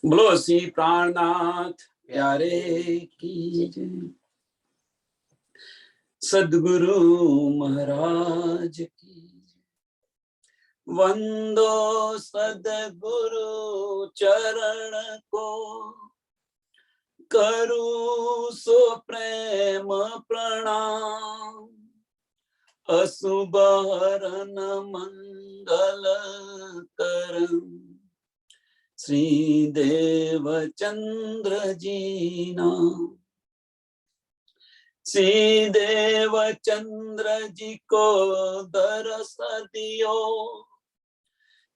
बोलो श्री प्राणनाथ प्यारे की जय। सद्गुरु महाराज की वंदो सद्गुरु चरण को, करूं सो प्रेम प्रणाम। अशुभ हरन मंगल करम, श्री देवचंद्र जीना। श्री देवचंद्र जी को दरस दियो,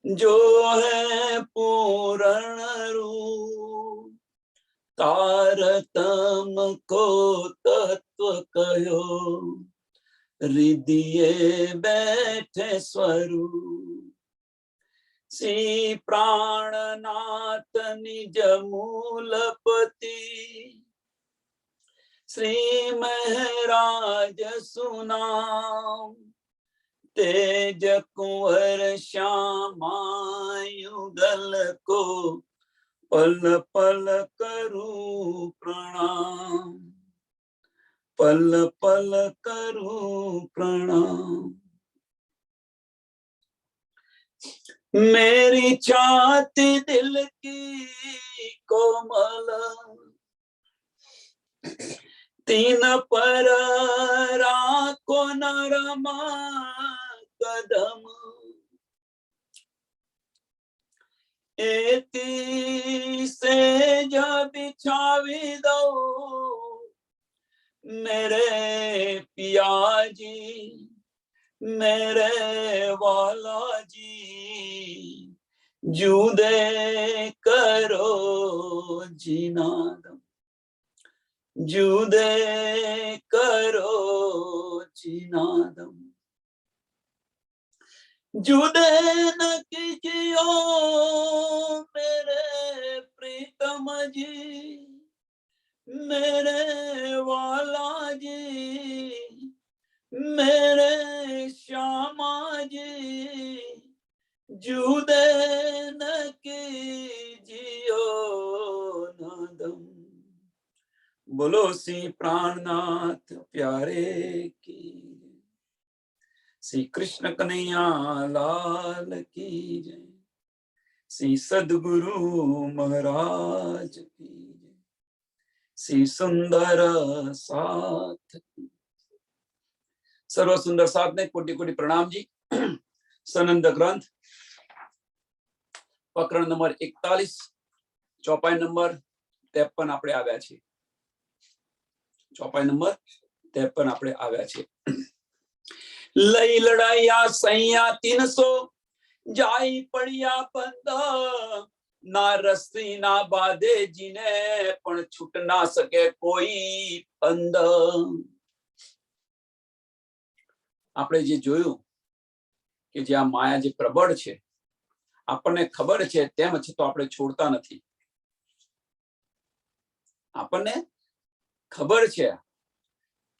जो है पूर्ण रूप। तारतम को तत्व कहो, हृदय बैठे स्वरूप। श्री प्राणनाथ निज मूलपति, श्री महराज सुनाम। तेज कुंवर श्यामा युगल को, पल पल करूं प्रणाम। पल पल करूं प्रणाम। मेरी छाती दिल की कोमल, तीन पर राखो नरमा कदम। एती से जब बिछावी दो, मेरे पिया जी मेरे वाला जी। जुदे करो जिनादम, जुदे करो जिनादम। जुदे न कीजियो मेरे प्रीतम जी, मेरे वाला जी, मेरे श्यामा जी। जुदे न कीजियो नादम। बोलो श्री प्राणनाथ प्यारे की, श्री कृष्ण कन्हैया लाल की जय। श्री सद्गुरु महाराज की जय। श्री सुंदर साथ की, सर्व सुंदर साथ ने कोटि कोटि प्रणाम जी। सनंद ग्रंथ प्रकरण नंबर 41, चौपाई नंबर 53 આપણે આવ્યા છે। चौपाई नंबर 53 આપણે આવ્યા છે। લઈ લડાયા સૈયા 300, जाई पड़िया बंद। ना रस्सी ना बाधे जीने, पण छूट ना सके कोई पंद। આપણે જે જોયું કે જે આ માયા જે પ્રબળ છે, આપણને ખબર છે તેમ છતાં આપણે છોડતા નથી। આપણને ખબર છે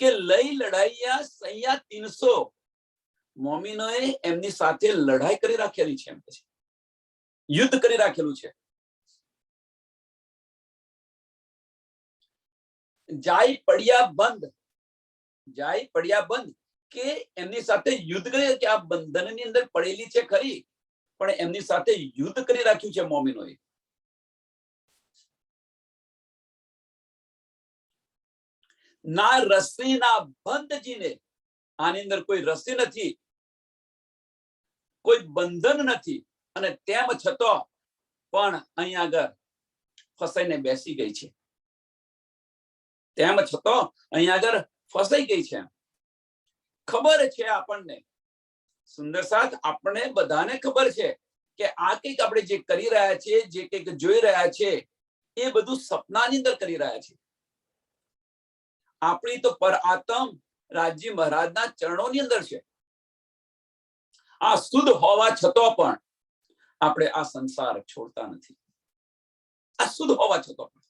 કે લઈ લડાઈયા સૈયા 300 મોમિનોએ એમની સાથે લડાઈ કરી રાખેલી છે, એમ છે યુદ્ધ કરી રાખેલું છે। જાય પડ્યા બંધ, જાય પડ્યા બંધ કે એમની સાથે યુદ્ધ કરે કે આ બંધનની અંદર પડેલી છે ખરી, પણ એમની સાથે યુદ્ધ કરી રાખ્યું છે મોમિનોએ। ના રસ્સી ના બંધ જીને, આની અંદર કોઈ રસ્સી નથી, કોઈ બંધન નથી, અને તેમ છતાં પણ અહીંયા આગળ ફસાઈને બેસી ગઈ છે। તેમ છતાં અહીંયા આગળ ફસાઈ ગઈ છે। ખબર છે આપણને, સુંદર સાથ આપણને બધાને ખબર છે કે આ કંઈક આપણે જે કરી રહ્યા છે, જે કંઈક જોઈ રહ્યા છે, એ બધું સપનાની અંદર કરી રહ્યા છે। આપણી તો પર આત્મ રાજજી મહારાજના ચરણોની અંદર છે। આ શુદ્ધ હોવા છતાં પણ આપણે આ સંસાર છોડતા નથી। આ શુદ્ધ હોવા છતાં પણ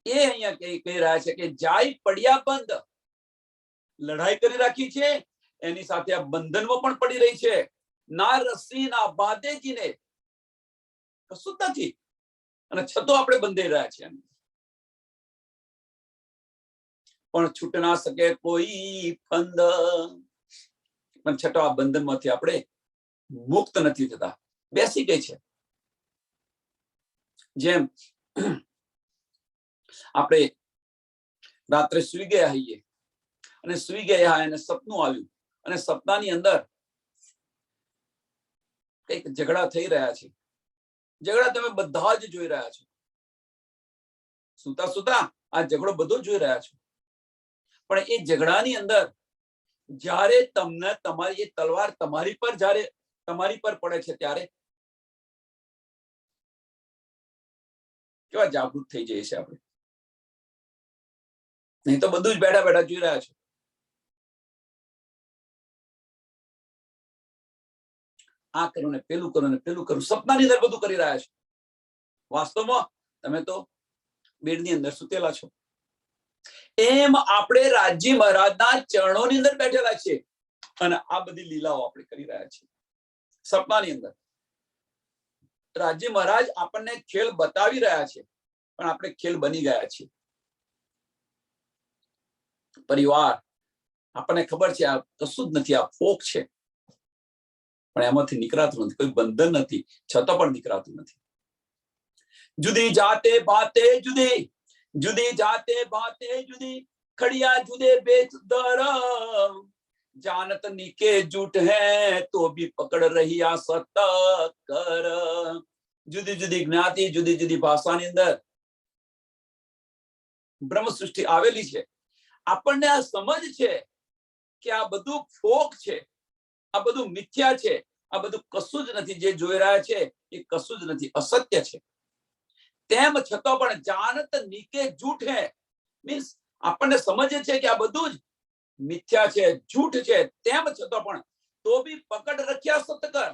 એ અહીંયા કહી રહ્યા છે કે જાય પડ્યા બંધ, લડાઈ કરી રાખી છે, એની સાથે આ બંધનમાં પણ પડી રહી છે। ના રસ્સી ના બાધેજીને કશું જ નથી, અને છતો આપણે બંધાઈ રહ્યા છીએ, પણ છૂટ ના શકે કોઈ ફંદ, પણ છતો આ બંધનમાંથી આપણે મુક્ત નથી થતા, બેસી ગઈ છે. જેમ આપણે રાત્રે સુઈ ગયા હોઈએ અને સુઈ ગયા અને સપનું આવ્યું અને સપનાની અંદર કઈક ઝઘડા થઈ રહ્યા છે, ઝઘડા તમે બધા જ જોઈ રહ્યા છો, સુતા સુતા આ ઝઘડો બધો જોઈ રહ્યા છો, પણ એ ઝઘડાની અંદર જ્યારે તમને તમારી એ તલવાર તમારી પર જ્યારે તમારી પર પડે છે ત્યારે કેવા જાગૃત થઈ જઈએ છે આપણે. નહીં તો બધું જ બેઠા બેઠા જોઈ રહ્યા છો. આ કરું ને પેલું કરું ને પેલું કરું, સપનાની અંદર બધું કરી રહ્યા છો. વાસ્તવમાં તમે તો બેડની અંદર સુતેલા છો. એમ આપણે રાજી મહારાજના ચરણોની અંદર બેઠેલા છીએ અને આ બધી લીલાઓ આપણે કરી રહ્યા છીએ સપનાની અંદર. રાજી મહારાજ આપણને ખેલ બતાવી રહ્યા છે, પણ આપણે ખેલ બની ગયા છીએ. પરિવાર આપણને ખબર છે આ કશું જ નથી, આ ફોક છે, પણ એમાંથી નીકળાતું નથી, કોઈ બંધન નથી, છતાં પણ નીકળાતું નથી. જુદી જાતે બાતે જુદી, જુદી જાતે બાતે જુદી, ખડિયા જુદે બેચ દર, जानत निके झूठ है तो भी पकड़ रही आ सत कर. જુદી જુદી જ્ઞાતિ, જુદી જુદી ભાષાની અંદર બ્રહ્મ સૃષ્ટિ આવેલી છે. આપણને આ સમજ છે કે આ બધું ફોક છે, આ બધું મિથ્યા છે, આ બધું કશું જ નથી, જે જોઈ રહ્યા છે એ કશું જ નથી, અસત્ય છે. તેમ છતાં પણ જાનત નિકે જૂઠ હે, મીન્સ આપણને સમજે છે કે આ બધું જ મિથ્યા છે, જૂઠ છે, તેમ છતાં પણ તો બી પકડ રખ્યા સતકર,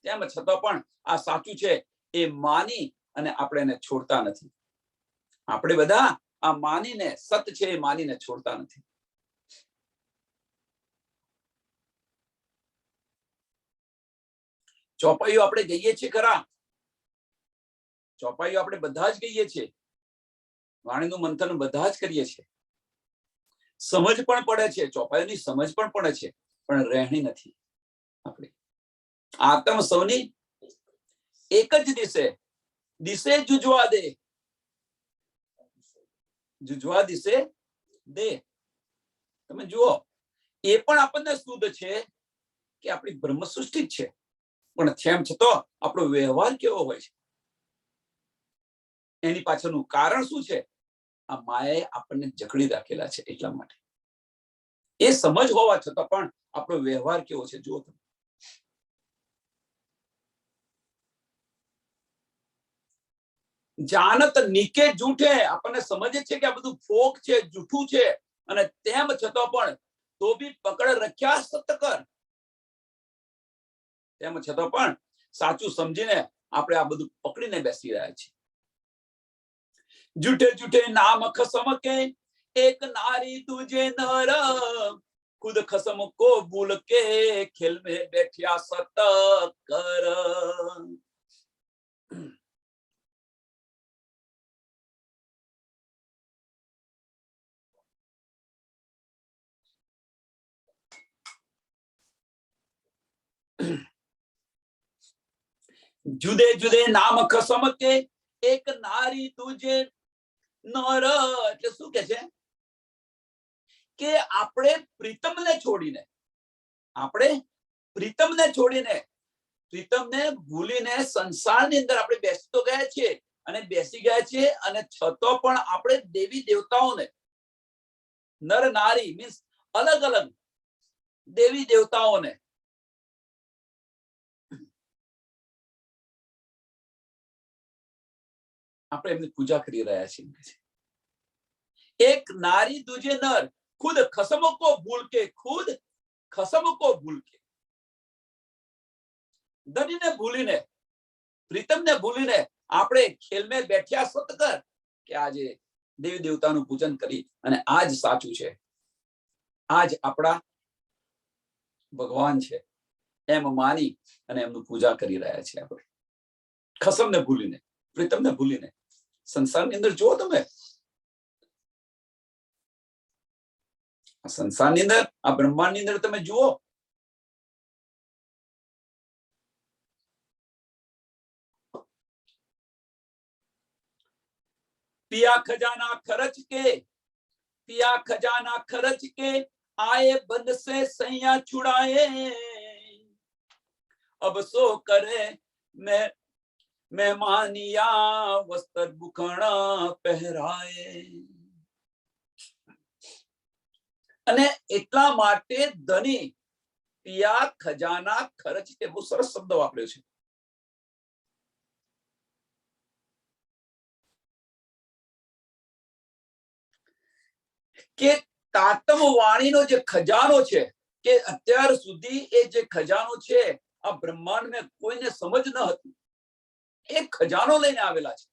તેમ છતાં પણ આ સાચું છે એ માની અને આપણે એને છોડતા નથી. આપણે બધા આ માનીને, સત છે એ માનીને છોડતા નથી. ચોપાઈઓ આપણે ગઈએ છીએ ખરા, ચોપાઈઓ આપણે બધા જ ગઈએ છીએ, વાણીનું મંથન બધા જ કરીએ છીએ, સમજ પણ પડે છે, ચોપાઈઓની સમજ પણ પડે છે, પણ રહેણી નથી આપણે. આત્મ સૌની એક જ દિશે, દિશે જુજવા દે, જુજવા દિશે દે. તમે જુઓ, એ પણ આપણને શુદ્ધ છે કે આપણી બ્રહ્મ સૃષ્ટિ જ છે, પણ તેમ છતાં આપણો વ્યવહાર કેવો હોય છે, એની પાછળનું કારણ શું છે? આ માયાએ આપણને જકડી રાખેલા છે. એટલા માટે એ સમજ હોવા છતાં પણ આપણો વ્યવહાર કેવો છે જુઓ તમે. જાનત નીકે જૂઠે, આપણને સમજે છે કે આ બધું ફોક છે, જૂઠું છે, અને તેમ છતાં પણ તો બી પકડ રખ્યા સતકર, તેમ છતાં પણ સાચું સમજીને આપણે આ બધું પકડીને બેસી રહ્યા છીએ. જૂઠે જૂઠે નામ ખસમ કે એક નારી તુજે નર, खुद खसम को भूल के खेल में बैठिया सत कर. जुदे जुदे नाम खसम के एक नारी तुझे નર, એટલે શું કે છે કે આપણે પ્રીતમને છોડીને, આપણે પ્રીતમને છોડીને, પ્રીતમને ભૂલીને સંસારની અંદર આપણે બેસી તો ગયા છીએ અને બેસી ગયા છીએ, અને છતાં પણ આપણે દેવી દેવતાઓને, નર નારી મીન્સ અલગ અલગ દેવી દેવતાઓને આપણે એમની પૂજા કરી રહ્યા છીએ. એક નારી દૂજે નર, खुद खसम को भूल के, खुद खसम को भूल के, ધનીને ભૂલીને, પ્રીતમને ભૂલીને આપણે ખેલ મેં બેઠ્યા સતકર, કે આજે દેવી દેવતાનું પૂજન કરી અને આજ સાચું છે, આજ આપણા ભગવાન છે એમ માની અને એમનું પૂજા કરી રહ્યા છીએ આપણે, ખસમને ભૂલીને. પ્રીતમને ભૂલીને. સંસારની અંદર જુઓ તમે, સંસારની અંદર, આ બ્રહ્માંડની અંદર તમે જુઓ, पिया खजाना खर्च के, पिया खजाना खर्च के, आए बंद से सैया छुड़ाए, अब सो करे मैं मेहमानिया वस्त्र बुखણા પહેરાય. અને એટલા માટે ધની પિયા ખજાના ખર્ચ કે બહુ સરસ શબ્દ વાપર્યો છે. કે તાતમ વાણીનો જે ખજાનો છે, કે અત્યાર સુધી એ જે ખજાનો છે આ બ્રહ્માંડને કોઈને સમજ ન હતી, એ ખજાનો લઈને આવેલા છે.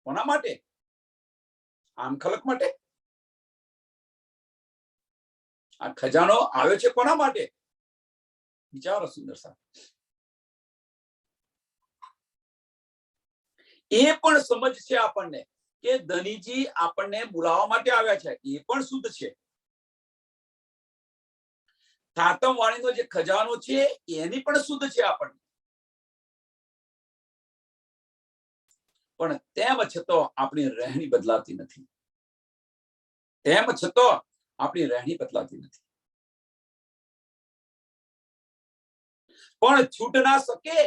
કોના માટે? આમ ખલક માટે. આ ખજાનો આવ્યો છે કોના માટે? વિચારો સુંદર સાહેબ. એ પણ સમજ છે આપણને કે ધનીજી આપણને બોલાવવા માટે આવ્યા છે, એ પણ શુદ્ધ છે. તાતમ વાણીનો જે ખજાનો છે એની પણ શુદ્ધ છે આપણને. પણ તેમ છતાં આપણી રહેણી બદલાતી નથી. તેમ છતાં આપણી રહેણી બદલાતી નથી. પણ છૂટ ના શકે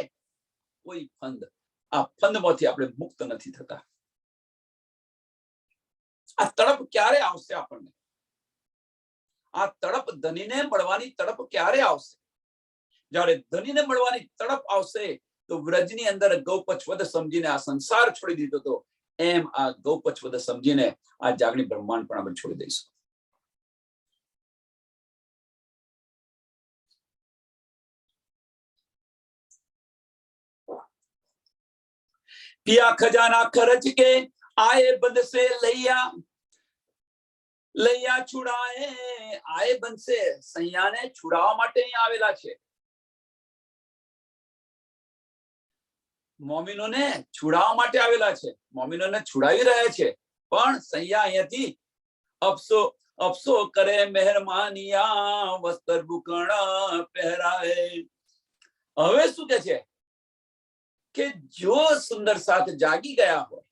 કોઈ ફંદ. આ ફંદમાંથી આપણે મુક્ત નથી થતા. આ તડપ ક્યારે આવશે આપણને? આ તડપ ધનીને મળવાની તડપ ક્યારે આવશે? જ્યારે ધનીને મળવાની તડપ આવશે તો વ્રજની અંદર ગૌપચવદ સમજીને આ સંસાર છોડી દીધો હતો, એમ આ ગૌપચવદ સમજીને આ જાગણી બ્રહ્માંડ પણ આપણે છોડી દઈશું. पिया खजाना खर्च के, आए बंद से लैया, લૈયા છુડાએ. આએ બંધ સે સૈયાને છુડાવવા માટે અહીં આવેલા છે. મોમિનોને છુડાવવા માટે આવેલા છે. મોમિનોને છુડાવી રહ્યા છે. પણ સૈયા અહીંયાથી અફસો અફસો કરે મહેરમાનિયા વસ્ત્ર ભૂખણા પહેરાય. હવે શું કે છે કે જો સુંદર સાથ જાગી ગયા હોય,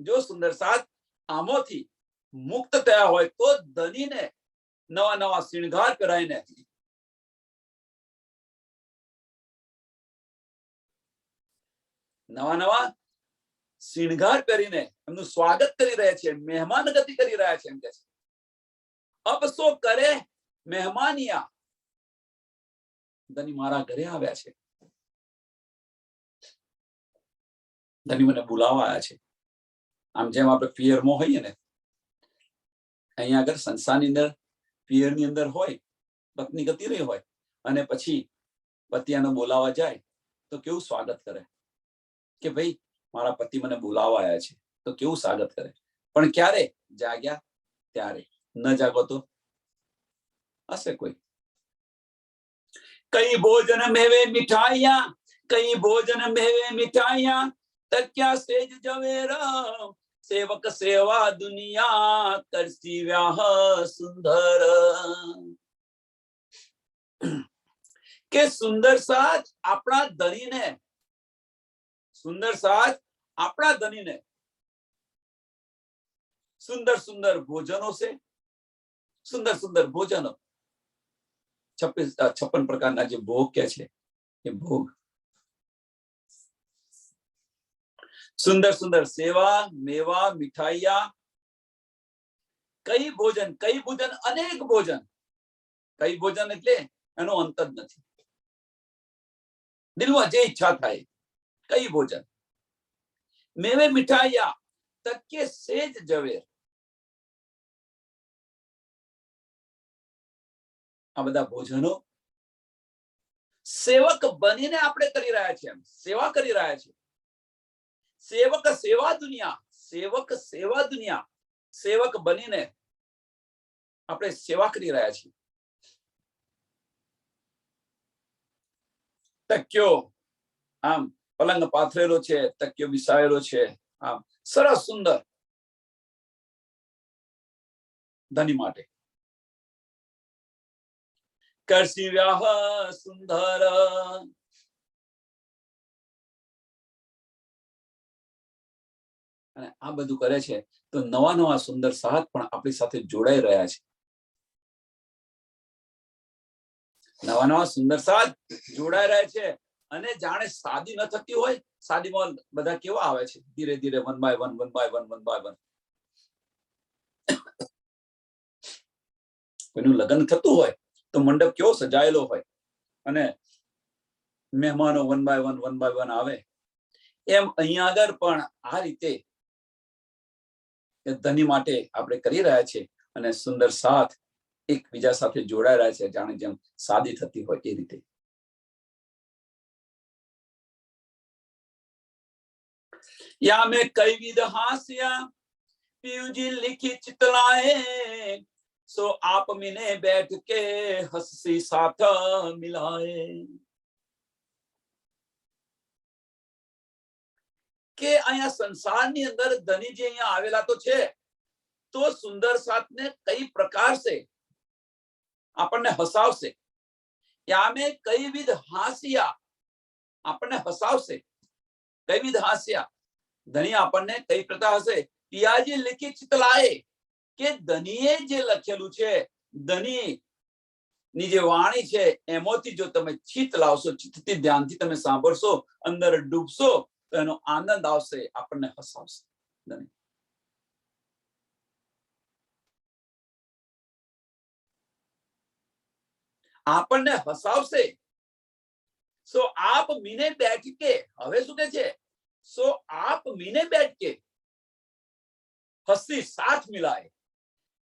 જો સુંદર સાથ આમોથી મુક્ત થયા હોય તો ધનીને નવા નવા શિણગાર કરાઈને, નવા નવા શિણગાર કરીને એમનું સ્વાગત કરી રહ્યા છે, મહેમાન ગતિ કરી રહ્યા છે. એમ કે છે અબ સો કરે મહેમાનિયા. ધની મારા ઘરે આવ્યા છે, ધની મને બોલાવવા આવ્યા છે. આમ જેમ આપણે પિયરમાં હોઈએ ને, અહીંયા આગળ સંસારની અંદર પિયરની અંદર હોય, પત્ની ગતિ રહી હોય અને પછી પતિ આને બોલાવવા જાય તો કેવું સ્વાગત કરે કે ભાઈ મારા પતિ મને બોલાવવા આવ્યા છે, તો કેવું સ્વાગત કરે. પણ ક્યારે? જાગ્યા ત્યારે. ન જાગો તો હશે કોઈ. કઈ ભોજન મેવે મીઠાઈયા, કઈ ભોજન મેવે મીઠાઈયા, તક્યા સેજ જવેરા, સેવક સેવા દુનિયા કરસી વ્યાહ સુંદર. કે સુંદર સાજ આપણા ધનીને, સુંદર સાજ આપણા ધનીને સુંદર સુંદર ભોજનો છે, સુંદર સુંદર ભોજનો. 56 પ્રકારના જે ભોગ કે છે એ ભોગ, સુંદર સુંદર સેવા મેવા મીઠાઈયા. કઈ ભોજન? કઈ ભોજન? અનેક ભોજન. કઈ ભોજન એટલે એનો અંત જ નથી. દિલમાં જે ઈચ્છા થાય કઈ ભોજન. મેવે મીઠાઈયા, તકે સેજ ઝવેર. આ બધા ભોજનો સેવક બનીને આપણે કરી રહ્યા છીએ, સેવા કરી રહ્યા છીએ. સેવક સેવા દુનિયા, સેવક સેવા દુનિયા. સેવક બનીને આપણે સેવા કરી રહ્યા છીએ. તક્યો આમ પલંગ પાથરેલો છે, તકિયો બિછાવેલો છે, આમ સરસ સુંદર ધની માટે. કરસી વ્યાહ સુંદર, અને આ બધું કરે છે તો નવા નવા સુંદર સાથ પણ આપણી સાથે જોડાઈ રહ્યા છે. નવા નવા સુંદર સાથ જોડાઈ રહ્યા છે, અને જાણે શાદી ન થતી હોય. શાદીમાં બધા કેવા આવે છે, ધીરે ધીરે one by one, one by one, one by one. કોઈનું લગ્ન થતું હોય તો મંડપ કેવો સજાયેલો હોય, અને મહેમાનો one by one, one by one આવે. એમ અહીંયા આગળ પણ આ રીતે ધની માટે આપણે કરી રહ્યા છે, અને સુંદર સાથ એકબીજા સાથે જોડાઈ રહ્યા છે, જાણે જેમ શાદી થતી હોય એ રીતે. या में कई विध हास्या पीयूजी लिखी चितलाए, सो आप मिने बैठ के हंसी साथ मिलाए. કે અહીંયા સંસારની અંદર ધનીજી અહીંયા આવેલા તો છે, તો સુંદર સાથને કઈ પ્રકાર से આપણને હસાવશે. યામે કઈ વિધ હાસ્યા આપણને હસાવશે. કઈ વિધ હાસ્યા ધની આપણને કઈ પ્રકાર હશે. પિયાજી લિખિત ચિતલાએ, કે ધનીએ જે લખેલું છે, ધની ની જે વાણી છે એમાંથી જો તમે ચિત્ત લાવશો, ચિત્તથી ધ્યાનથી તમે સાંભળશો, અંદર ડૂબશો તો એનો આનંદ આવશે, આપણને હસાવશે. ધની આપણને હસાવશે. સો આપ મીને બેઠ કે, હવે શું કે છે, સો આપ મીને बैठ के हंसी साथ मिलाए.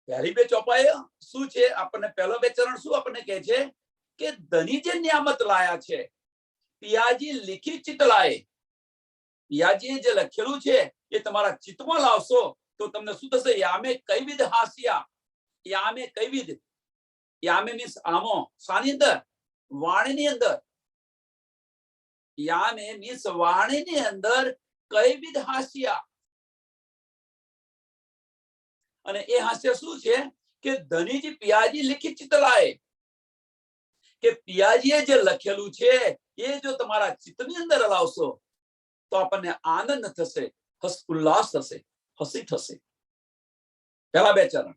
પહેલી બે ચોપાઈ શું છે, આપણને પહેલો બે ચરણ શું આપણને કહે છે કે ધની જે નિયામત લાયા છે, પિયાજી લિખિત ચિત્ત લાએ. પિયાજીએ જે લખેલું છે એ તમારા ચિત્તમાં લાવશો તો તમને શું થશે. યામે કઈ વિધ હાસ્યા, યામે કઈ વિધ, યામે મીન્સ આમો, શાની અંદર, વાણીની અંદર. યામે મીન્સ વાણીની અંદર કઈ વિધ હાસ્યા. અને એ હાસ્ય શું છે કે ધનીજી પિયાજી લિખિત ચિત્ત લાએ, કે પિયાજીએ જે લખેલું છે એ જો તમારા ચિત્તની અંદર લાવશો તો આપણને આનંદ થશે, ઉલ્લાસ થશે, હસી થશે. પહેલા બે ચરણ.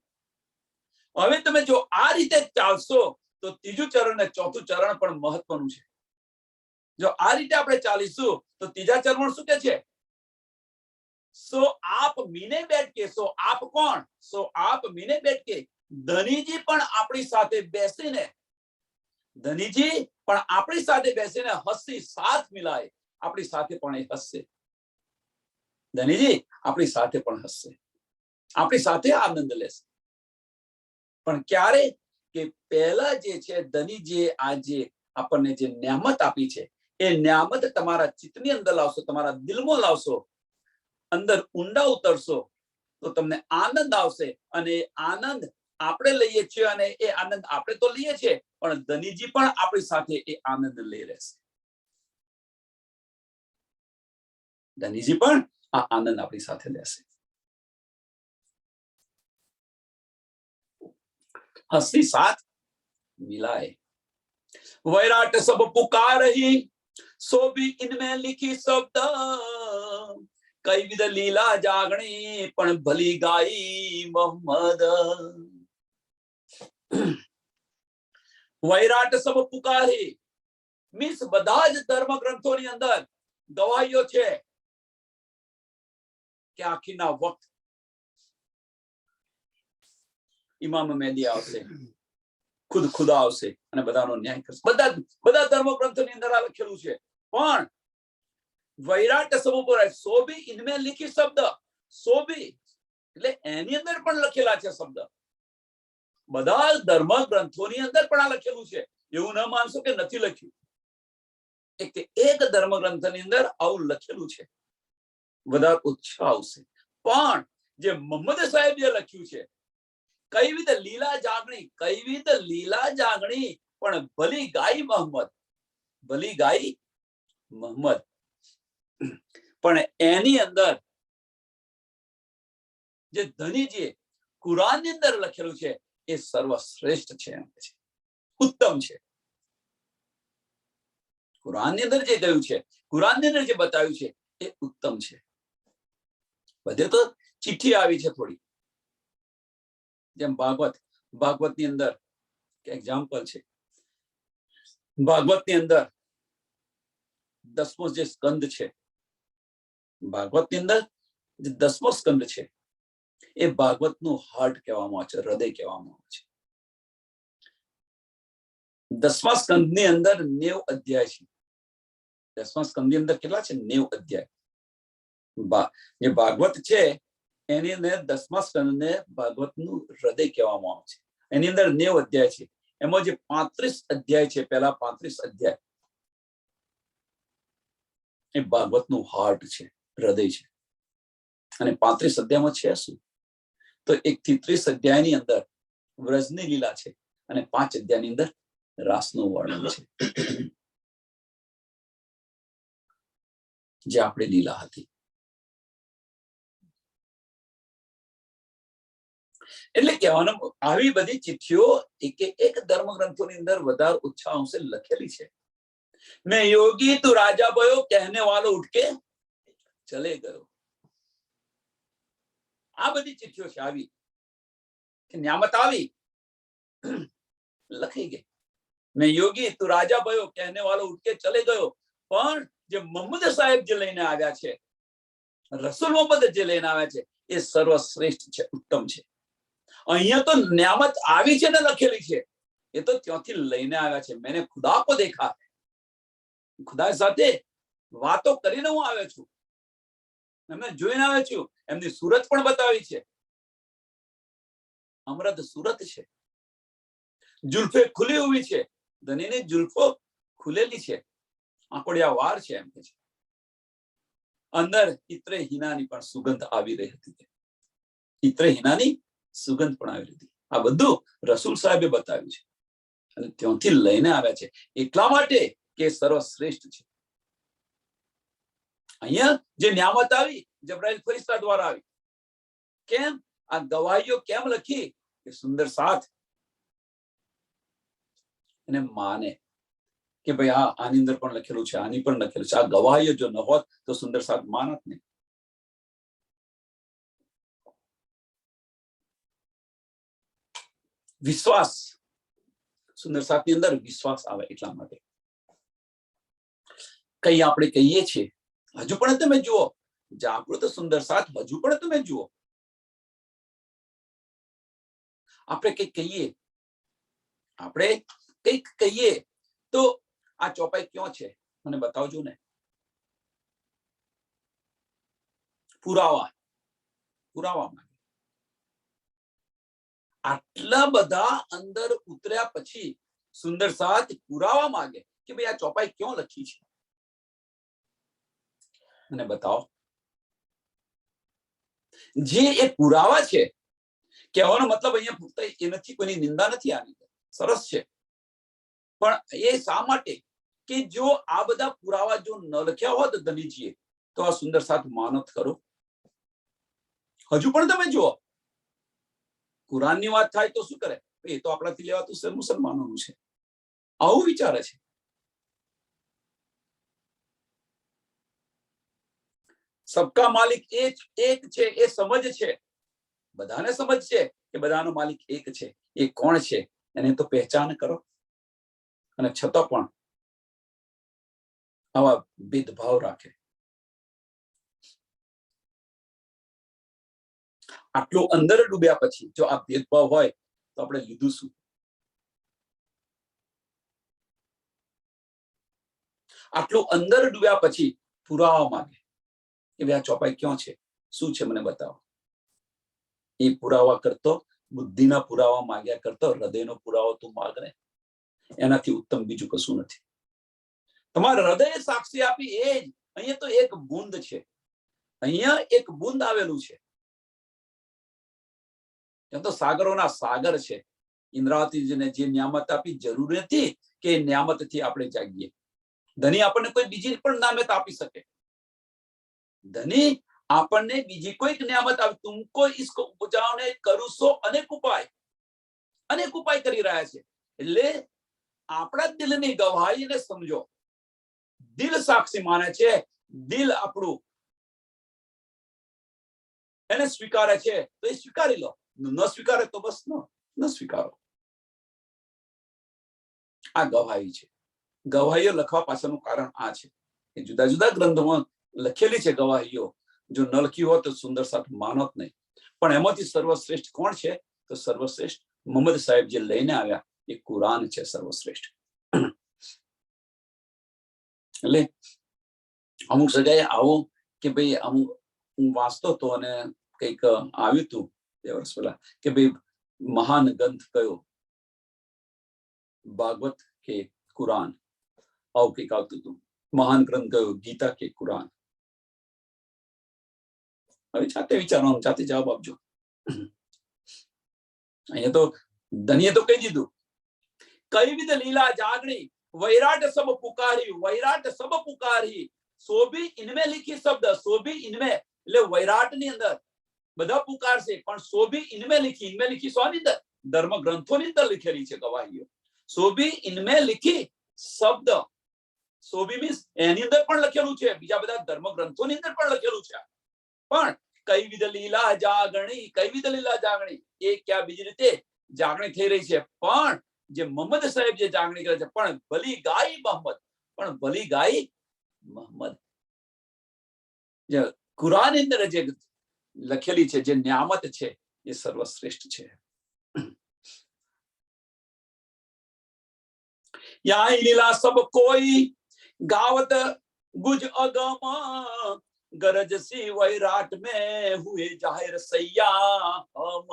હવે તમે જો આ રીતે ચાલશો તો ત્રીજું ચરણ ને ચોથું ચરણ પણ મહત્વનું છે. જો આ રીતે આપણે ચાલીશું તો ત્રીજા ચરણ શું કે છે, सो आप मीने बैठ के, सो आप कौन, सो आप मीने बैठ के. ધનીજી પણ આપણી સાથે બેસીને, ધનીજી પણ આપણી સાથે બેસીને હસી સાથ મિલાય. આપણી સાથે પણ એ હસશે. ધનીજી આપણી સાથે પણ હસશે, આપણી સાથે આનંદ લેશે. પણ ક્યારે કે પહેલા જે છે ધનીજીએ આજે આપણને જે નિયામત આપી છે એ નિયામત તમારા ચિત્તની અંદર લાવશો, તમારા દિલમાં લાવશો, અંદર ઊંડા ઉતરશો તો તમને આનંદ આવશે. અને આનંદ આપણે લઈએ છીએ, અને એ આનંદ આપણે તો લઈએ છીએ પણ ધનીજી પણ આપણી સાથે એ આનંદ લઈ રહેશે. ધનીજી પણ આ આનંદ આપણી સાથે લેશે. हंसी साथ मिलाए. वैराट सब पुकार ही, सो भी इनमें लिखी शब्द. कई विध लीला जागणी पण भली गाई मोहम्मद. વૈરાટ સબ પુકારે મીન્સ બધા જ ધર્મ ગ્રંથોની અંદર ગવાહીઓ છે કે આખીના વખત ઇમામ મહેદી આવશે, ખુદ ખુદા આવશે અને બધાનો ન્યાય કરશે. બધા ધર્મ ગ્રંથોની અંદર આ લખેલું છે. પણ વૈરાટ સબ પુકારે, સો ભી ઇનમેં લિખી શબ્દ. સો ભી એટલે એની અંદર પણ લખેલા છે શબ્દ. બધા ધર્મ ગ્રંથોની અંદર પણ આ લખેલું છે. એવું ન માનશો કે નથી લખ્યું. એક ધર્મ ગ્રંથની અંદર આવું લખેલું છે. બધા ઉત્સાહ આવશે. પણ જે મોહમ્મદ સાહેબ જે લખ્યું છે, કઈ વિધ લીલા જાગણી, કઈ વિધ લીલા જાગણી પણ ભલી ગાઈ મોહમ્મદ, ભલી ગાઈ મોહમ્મદ. પણ એની અંદર જે ધનીજીએ કુરાનની અંદર લખેલું છે એ સર્વશ્રેષ્ઠ છે, એમ કે છે, ઉત્તમ છે. કુરાનની અંદર જે કહ્યું છે, કુરાનની અંદર જે બતાવ્યું છે એ ઉત્તમ છે. બધે તો ચિઠ્ઠી આવી છે થોડી, જેમ ભાગવતની અંદર એક્ઝામ્પલ છે. ભાગવતની અંદર 10મો જે સ્કંદ છે, ભાગવતની અંદર જે 10મો સ્કંદ છે એ ભાગવતનું હાર્ટ કહેવામાં આવે છે, હૃદય કહેવામાં આવે છે. 10મા સ્કંદની અંદર 90 અધ્યાય છે. 10મા સ્કંદની અંદર કેટલા છે? 90 અધ્યાય. જે ભાગવત છે એની અંદર 10મા સ્કંદને ભાગવતનું હૃદય કહેવામાં આવે છે. એની અંદર 90 અધ્યાય છે. એમાં જે 35 અધ્યાય છે, પહેલા 35 અધ્યાય એ ભાગવતનું હાર્ટ છે, હૃદય છે. અને 35 અધ્યાયમાં છે શું? તો 1 થી 30 અધ્યાયની અંદર વ્રજની લીલા છે અને 5 અધ્યાયની અંદર રાસનું વર્ણન છે, જે આપણી લીલા હતી. એટલે કહેવાનો આવી બધી ચિઠ્ઠીઓ એક ધર્મ ગ્રંથોની અંદર વધારે ઓછા અંશે લખેલી છે. મેં યોગી તું રાજા ભયો કહેને વાલો ઉઠકે ચલે ગયો. આ બધી ચિઠ્ઠીઓ છે આવી કે ન્યામત આવી, લખાઈ ગઈ. મેં યોગી તું રાજા ભયો કહેને વાલો ઉઠકે ચલે ગયો. પણ જે મોહમ્મદ સાહેબ જે લઈને આવ્યા છે, રસૂલ મોહમ્મદ જે લઈને આવ્યા છે એ સર્વશ્રેષ્ઠ છે, ઉત્તમ છે. અહીંયા તો ન્યામત આવી છે ને લખેલી છે, એ તો ત્યાંથી લઈને આવ્યા છે. મેને ખુદા કો દેખા, ખુદા સાથે વાતો કરીને હું આવ્યો છું, એમને જોઈને આવ્યો છું. એમની સુરત પણ બતાવી છે, અમરદ સુરત છે. જુલ્ફે ખુલી હુઈ છે, ધનીની જુલ્ફો ખુલેલી છે, આંકડિયા વાર છે, એમ કે છે. અંદર ઇત્રે હિનાની પણ સુગંધ આવી રહી હતી. ઇત્રે હિનાની સુગંધ પણ આવી રહી હતી. આ બધું રસૂલ સાહેબે બતાવ્યું છે અને ત્યાંથી લઈને આવ્યા છે, એટલા માટે કે સર્વશ્રેષ્ઠ છે. અહીંયા જે ન્યામત આવી જબરાઈલ ફરિશ્તા દ્વારા આવી. કેમ? આ ગવાહીઓ કેમ લખી? કે સુંદર સાથ એને માને કે ભાઈ આની અંદર પણ લખેલું છે, આની પણ લખેલું છે. આ ગવાહીઓ જો ન હોત તો સુંદર સાથ માનત નહીં. વિશ્વાસ, સુંદર સાથની અંદર વિશ્વાસ આવે એટલા માટે કઈ આપણે કહીએ છીએ. હજુ પણ તમે જુઓ, જાગૃત સુંદર સાથ હજુ પણ તમે જુઓ. આપણે કંઈક કહીએ, આપણે કંઈક કહીએ તો આ ચોપાઈ ક્યાં છે મને બતાવજો ને. પુરાવા માંગે. આટલા બધા અંદર ઉતર્યા પછી સુંદર સાથ પુરાવા માંગે કે ભાઈ આ ચોપાઈ ક્યાં લખી છે, મને બતાવો. જે એ પુરાવા છે, કહેવાનો મતલબ અહીંયા ફક્ત એ નથી, કોઈની નિંદા નથી આની, સરસ છે. પણ એ શા માટે કે જો આ બધા પુરાવા જો ન લખ્યા હોત ધનીજીએ તો આ સુંદર સાથ માનત કરો. હજુ પણ તમે જુઓ, કુરાનની વાત થાય તો શું કરે? એ તો આપણાથી લેવાતું છે, મુસલમાનોનું છે, આવું વિચારે છે. સબકા માલિક એક છે એ સમજ છે, બધાને સમજ છે કે બધાનો માલિક એક છે. એ કોણ છે એને તો પહેચાન કરો. અને છતાં પણ આવા ભેદભાવ રાખે. આટલું અંદર ડૂબ્યા પછી જો આ ભેદભાવ હોય તો આપણે લીધું શું? આટલું અંદર ડૂબ્યા પછી પુરાવા માંગે કે ભાઈ આ ચોપાઈ ક્યાં છે, શું છે મને બતાવો. એ પુરાવા કરતો, બુદ્ધિના પુરાવા માંગ્યા કરતો હૃદયનો પુરાવો તું માગ ને, એનાથી ઉત્તમ બીજું કશું નથી. તમારા હૃદય સાક્ષી આપી એ જ. અહીંયા તો એક બુંદ છે, અહીંયા એક બુંદ આવેલું છે. ત્યાં તો સાગરોના સાગર છે. ઇન્દ્રાવતીજીને જે નિયામત આપી, જરૂરી નથી કે નિયામતથી આપણે જાગીએ. ધની આપણને કોઈ બીજી પણ નામત આપી શકે, ધની આપણને બીજી કોઈક નિયામત આવે, તુમકો इसको ઉપજાવને કરું છો અનેક ઉપાય કરી રહ્યા છે. એટલે આપણા દિલની ગવાહીને સમજો. દિલ સાક્ષી માને છે, દિલ આપણું એને સ્વીકારે છે તો એ સ્વીકારી લો, ન સ્વીકારે તો બસ ન સ્વીકારો. આ ગવાહી છે. ગવાહીઓ લખવા પાછળનું કારણ આ છે કે જુદા જુદા ગ્રંથોમાં લખેલી છે ગવાહીઓ. જો ન લખી હોત તો સુંદર સાથ માનોત નહીં. પણ એમાંથી સર્વશ્રેષ્ઠ કોણ છે? તો સર્વશ્રેષ્ઠ મોહમ્મદ સાહેબ જે લઈને આવ્યા એ કુરાન છે સર્વશ્રેષ્ઠ. એટલે અમુક જગ્યાએ આવું કે ભાઈ અમુક હું વાંચતો હતો અને કંઈક આવ્યું હતું 2 વર્ષ પહેલા કે ભાઈ મહાન ગ્રંથ કયો, ભાગવત કે કુરાન, આવું કંઈક આવતું હતું. મહાન ગ્રંથ કયો, ગીતા કે કુરાન? હવે જાતે વિચારવાનું, જાતે જવાબ આપજો. અહીંયા તો ધનીએ તો કહી દીધું, કઈ વિધ લીલા જાગણી વૈરાટ સબ પુકારી સોભી ઇનમે લીખી શબ્દ. સોભી ઇનમે એટલે વૈરાટ ની અંદર બધા પુકારશે, પણ સોભી ઇનમે લીખી સોની અંદર? ધર્મ ગ્રંથોની અંદર લીખેલી છે ગવાહીઓ. સોભી ઇનમે લીખી શબ્દ. સોભી મીન્સ એની અંદર પણ લખેલું છે, બીજા બધા ધર્મ ગ્રંથોની અંદર પણ લખેલું છે. પણ કઈ વિધ લીલા જાગણી એ ક્યાં બીજી રીતે જાગણી થઈ રહી છે? પણ જે મોહમ્મદ સાહેબ જે જાગણી કરે છે, પણ ભલી ગાય મોહમ્મદ. જે કુરાન અંદર જે લખેલી છે, જે નિયામત છે, એ સર્વશ્રેષ્ઠ છે. યા લીલા સબ કોઈ ગાવત ગુજ અગમ गरज सी वैराट में हुए जाहिर सैया हम.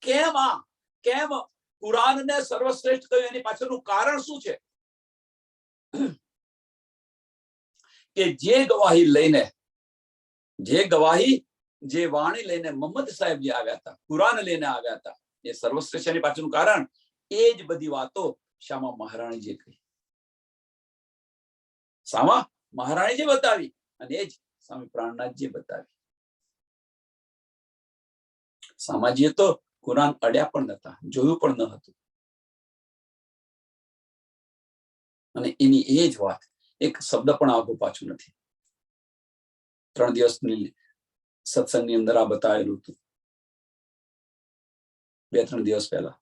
કેમ કુરાનને સર્વશ્રેષ્ઠ કહ્યું? એની પાછળનું કારણ શું છે? કે જે વાણી લઈને મોહમ્મદ સાહેબ જે આવ્યા હતા, કુરાન લઈને આવ્યા હતા, એ સર્વશ્રેષ્ઠ. એની પાછળનું કારણ એ જ બધી વાતો શામા મહારાણીજીએ કહી. સામા મહારાણીજી બતાવી અને એ જ સ્વામી પ્રાણનાથજી બતાવી. સામાજીએ તો કુરાન અડ્યા પણ નતા, જોયું પણ ન હતું. અને એની એ જ વાત, એક શબ્દ પણ આગળ પાછું નથી. 3 દિવસની સત્સંગની અંદર આ બતાવેલું હતું 2-3 દિવસ પહેલા.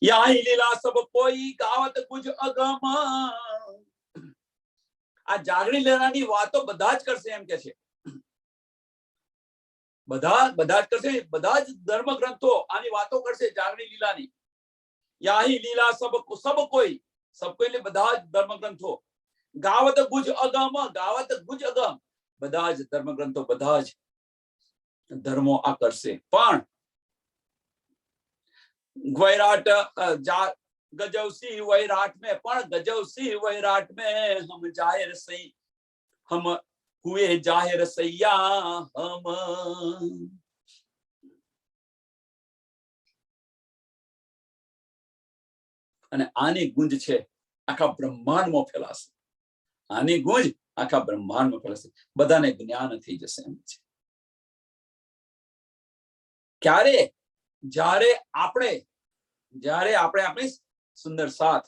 યા લીલા સબ કોઈ ગાવત ગુજ અગમ. આ જાગણી લેનારની વાતો બધા જ કરશે એમ કે છે. બધા જ કરશે, બધા જ ધર્મ ગ્રંથો આની વાતો કરશે જાગણી લીલાની. યાહી લીલા સબ કોઈ એટલે બધા જ ધર્મ ગ્રંથો. ગાવત ગુજ અગમ બધા જ ધર્મ ગ્રંથો, બધા જ ધર્મો આ કરશે. પણ वैराट गजवसी वैराट में, पण गजवसी वैराट में हम जाहिर सही, हम हुए जाहिर सैया हम. અને આની ગુંજ છે આખા બ્રહ્માંડમાં ફેલાશે. આની ગુંજ આખા બ્રહ્માંડમાં ફેલાશે. બધાને જ્ઞાન થઈ જશે એમ છે. ક્યારે? જ્યારે આપણે આપણી સુંદર સાથ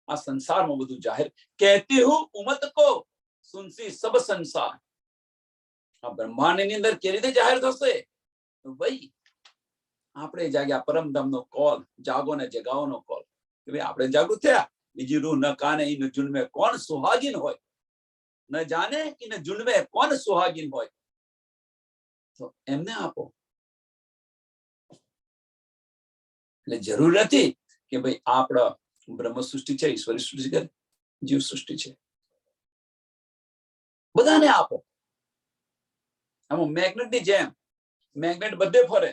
આ સંસારમાં બધું જાહેર. કહેતી હું ઉમત કો સુનસી સબ સંસાર. આ બ્રહ્માંડની અંદર કેવી રીતે જાહેર થશે? ભાઈ આપણે જાગ્યા પરમધામનો કોલ, જાગો ને જગાવોનો કોલ. કે ભાઈ આપણે જાગૃત થયા. બીજી રૂહ ન કાને ઇન જુન્મે કોણ સુહાગીન હોય, ન જાણે ઇન જુન્મે કોણ સુહાગીન હોય. તો એમને આપો. એટલે જરૂર નથી કે ભાઈ આપણા બ્રહ્મ સૃષ્ટિ છે, ઈશ્વરી સૃષ્ટિ છે, જીવ સૃષ્ટિ છે, બધાને આપો. આમાં મેગ્નેટની જેમ મેગ્નેટ બધે ફરે,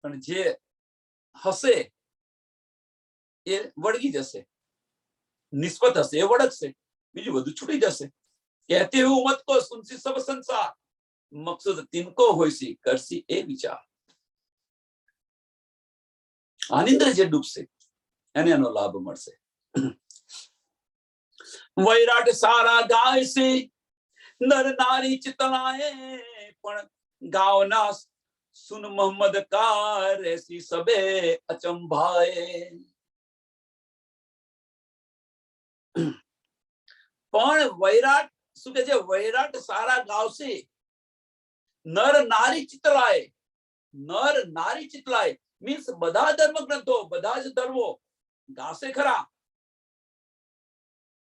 પણ જે હશે એ વળગી જશે, નિસ્બત હશે એ વળગશે, બીજું બધું છૂટી જશે. કહેતી હું મત કો સુનસી સબ સંસાર, મકસદ તિનકો હોયસી કરસી એ વિચાર. આની અંદર જે ડૂબશે એને એનો લાભ મળશે. વૈરાટ સારા ગાય છે, નર નારી ચિતલાએ, પણ ગાવના સુન મોહમ્મદ કા રેસી સબે અચંભાએ. પણ વૈરાટ શું કે છે? વૈરાટ સારા ગાવશે, નર નારી ચિતલાય. નર નારી ચિતલાય મીન્સ બધા ધર્મ ગ્રંથો, બધા જ ધર્મો ગાશે ખરા.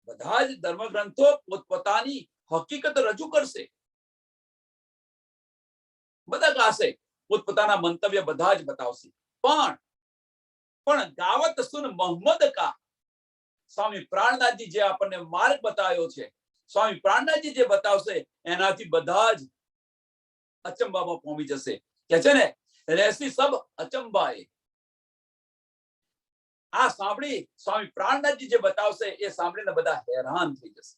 બધા જ ધર્મ ગ્રંથો પોતપોતાની હકીકત રજૂ કરશે, બધા ગાશે, પોતપોતાના મંતવ્ય બધા જ બતાવશે. પણ ગાવત સુન મોહમ્મદ કા, સ્વામી પ્રાણનાથજી જે આપણને માર્ગ બતાવ્યો છે, સ્વામી પ્રાણનાથજી જે બતાવશે એનાથી બધા જ અચંબામાં પહોંચી જશે. કે છે ને, રહેસી સબ અચંબાએ. આ સાંભળી સ્વામી પ્રાણનાથજી જે બતાવશે એ સાંભળીને બધા હેરાન થઈ જશે.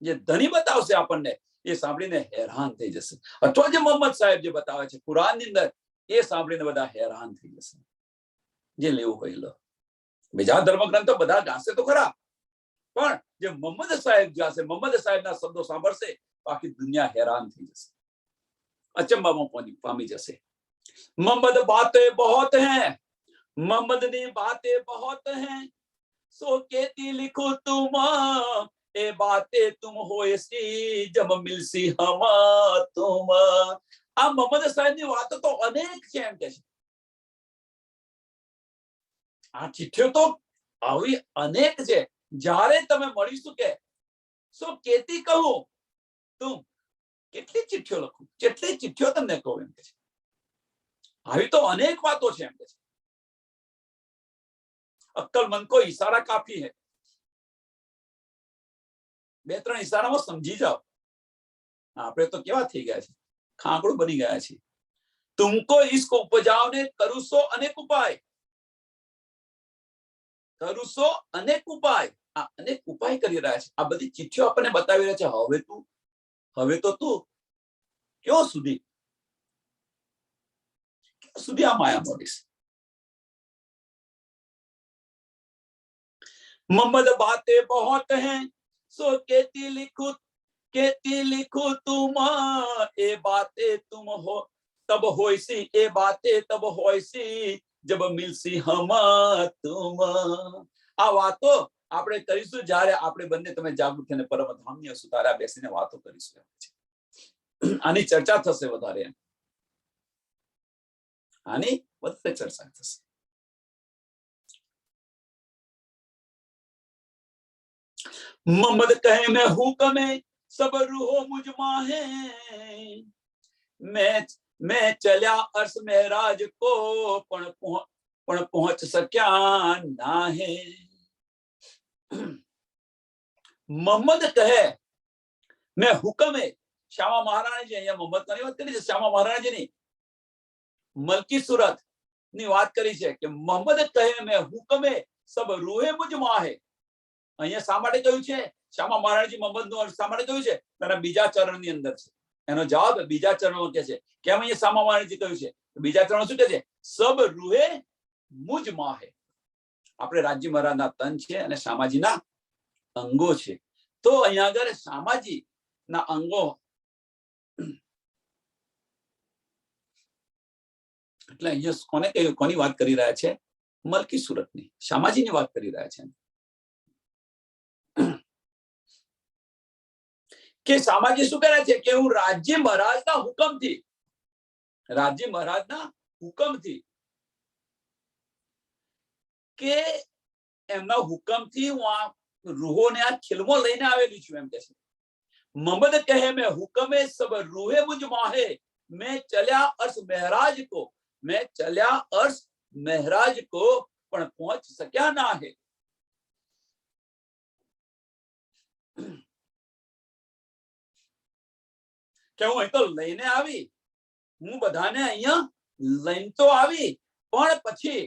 જે ધણી બતાવશે આપણને એ સાંભળીને હેરાન થઈ જશે. અથવા જે મોહમ્મદ સાહેબ જે બતાવે છે કુરાનની અંદર, એ સાંભળીને બધા હેરાન થઈ જશે. જે લેવું હોય લો. બીજા ધર્મ ગ્રંથો બધા ગાશે તો ખરા, પણ જે મોહમ્મદ સાહેબ ગાશે, મોહમ્મદ સાહેબના શબ્દો સાંભળશે, બાકી દુનિયા હેરાન થઈ જશે, અચંબામાં પામી જશે. મોહમ્મદ બાतें बहुत हैं, मोहम्मद ने बातें बहुत हैं, सो कहती लिखो तुम, ए बातें तुम हो ऐसी, जब मिलसी हम तुम. આ મોહમ્મદ સાહેબની વાતો તો અનેક છે એમ કે છે. આ ચિઠ્ઠીઓ તો આવી અનેક છે. જ્યારે તમે મળીશું કે સો કેતી કહું તું, કેટલી ચિઠ્ઠીઓ લખું, કેટલી ચિઠ્ઠીઓ તમને કહું એમ કે છે. આવી તો અનેક વાતો છે એમ કે છે. અક્કલમંદ કો ઈશારા કાફી હૈ. બે ત્રણ ઈશારામાં સમજી જાઓ. આપણે તો કેવા થઈ ગયા છે, ખાંકડું બની ગયા છે. તુમકો ઇસકો ઉપજાવને કરુસો અનેક ઉપાય, કરુસો અનેક ઉપાય. આ અનેક ઉપાય કરી રહ્યા છે. આ બધી ચિઠ્ઠીઓ આપણને બતાવી રહ્યા છે. હવે તો તું ક્યાં સુધી આ માયા મોડીશ. मोहम्मद बातें बहुत हैं, सो कहती लिखो तुम, ए बातें तुम हो तब होइसी, ए बातें तब होइसी, जब मिलसी हम तुम. આ વાતો આપણે કરીશું જ્યારે આપણે બંને તમે જાગૃત થઈને પરમધામની સુતારા બેસીને વાતો કરીશું. આની ચર્ચા થશે વધારે, આની વધારે ચર્ચા થશે. मोहम्मद कहे मैं हुक्म सब रूहो मुझ माहे, मैं चल्या अर्श महराज को, पण पहुंच सक्या ना है. मोहम्मद कहे मैं हुक्म श्यामा महाराणी जी, અહીંયા મોહમ્મદ ની વાત કરી છે, શ્યામા મહારાણી ની મલકી સુરત ની વાત કરી છે કે મોહમ્મદ કહે मैं हुक्म सब रूहे मुझ माहे. અહીંયા શા માટે કહ્યું છે શ્યામા મહારાજજી મોહમ્મદ નું શા માટે કહ્યું છે? તેના બીજા ચરણની અંદર છે. એનો જવાબ બીજા ચરણમાં કે છે. કેમ અહીંયા શ્યામા મહારાજજી કહ્યું છે? બીજા ચરણ શું કે છે? સબ રૂહે મુજ માહે. આપણે રાજજી મહારાજના તન છે અને શ્યામાજીના અંગો છે. તો અહીંયા આગળ શ્યામાજીના અંગો એટલે અહીંયા કોની વાત કરી રહ્યા છે? મલકી સુરતની, શ્યામાજીની વાત કરી રહ્યા છે કે શ્યામાજી શું કરે છે કે હું રાજજી મહારાજના હુકમથી કે એમના હુકમથી હું આ રૂહોને આ ખિલમો લઈને આવેલી છું એમ કે છે. મોહમ્મદ કહે મેં હુકમે સબ રૂહે મુજ માહે, મેં ચલ્યા અર્શ મહેરાજ કો પણ પહોંચ શક્યા ના હે. કે હું અહીં તો લઈને આવી, હું બધાને અહીંયા લઈને તો આવી, પણ પછી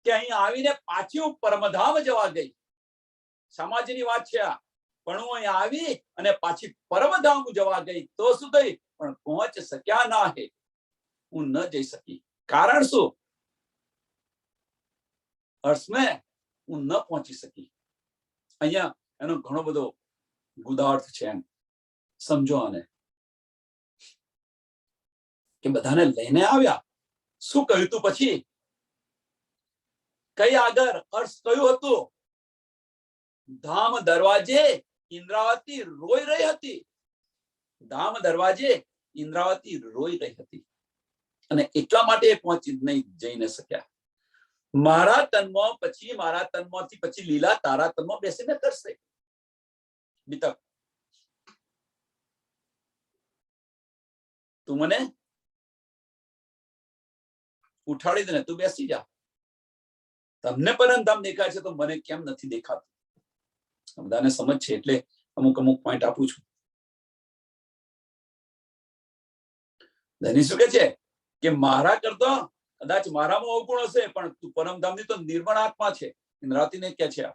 કે અહીંયા આવીને પાછી હું પરમધામ જવા ગઈ. સમાજની વાત છે આ. પણ હું અહીંયા આવી અને પાછી પરમધામ જવા ગઈ તો શું થઈ? પણ પહોંચ શક્યા ના હે, હું ન જઈ શકી. કારણ શું? अर्श में હું ન પહોંચી શકી. અહીંયા એનો ઘણો બધો ગુદાર્થ છે. એમ સમજો આને કે બધાને લઈને આવ્યા. શું કહ્યું તું પછી? કઈ આગળ અર્થ કયું હતું? ધામ દરવાજે ઇન્દ્રાવતી રોઈ રહી હતી. ધામ દરવાજે ઇન્દ્રાવતી રોઈ રહી હતી અને એટલા માટે પહોંચી નહીં જઈ ન શક્યા. મારા તનમાં પછી, મારા તનમાંથી પછી લીલા તારા તનમાં બેસીને કરશે. બીતક, તું મને ઉઠાડી દે ને, તું બેસી જા. તમને પરમધામ દેખાય છે તો મને કેમ નથી દેખાતું? બધાને સમજ છે એટલે અમુક પોઈન્ટ આપું છું. ધની શું કે છે કે મારા કરતા કદાચ મારામાં અવગુણ હશે, પણ તું પરમધામની તો નિર્મળ આત્મા છે. ઇન્દ્રાવતીને કે છે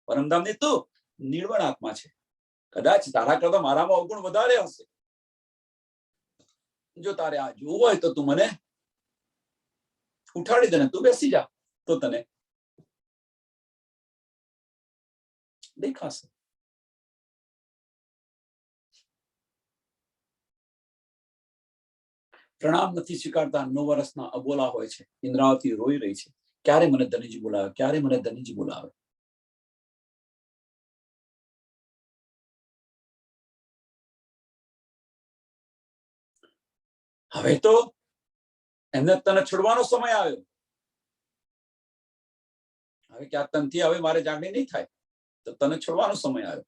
પરમધામની તું નિર્મળ આત્મા છે. કદાચ તારા કરતા મારામાં અવગુણ વધારે હશે. જો તારે આ જોવું હોય તો તું મને ઉઠાડી દે ને તું બેસી જા, તો તને દેખાશે. પ્રણામ નથી સ્વીકારતા. 9 વર્ષના અબોલા હોય છે. ઇન્દ્રાવતી રોઈ રહી છે, ક્યારે મને ધનીજી બોલાવે, ક્યારે મને ધનીજી બોલાવે. હવે તો એમને તને છોડવાનો સમય આવ્યો. હવે કે આ તનથી હવે મારે જાગણી નહીં થાય, તો તને છોડવાનો સમય આવ્યો.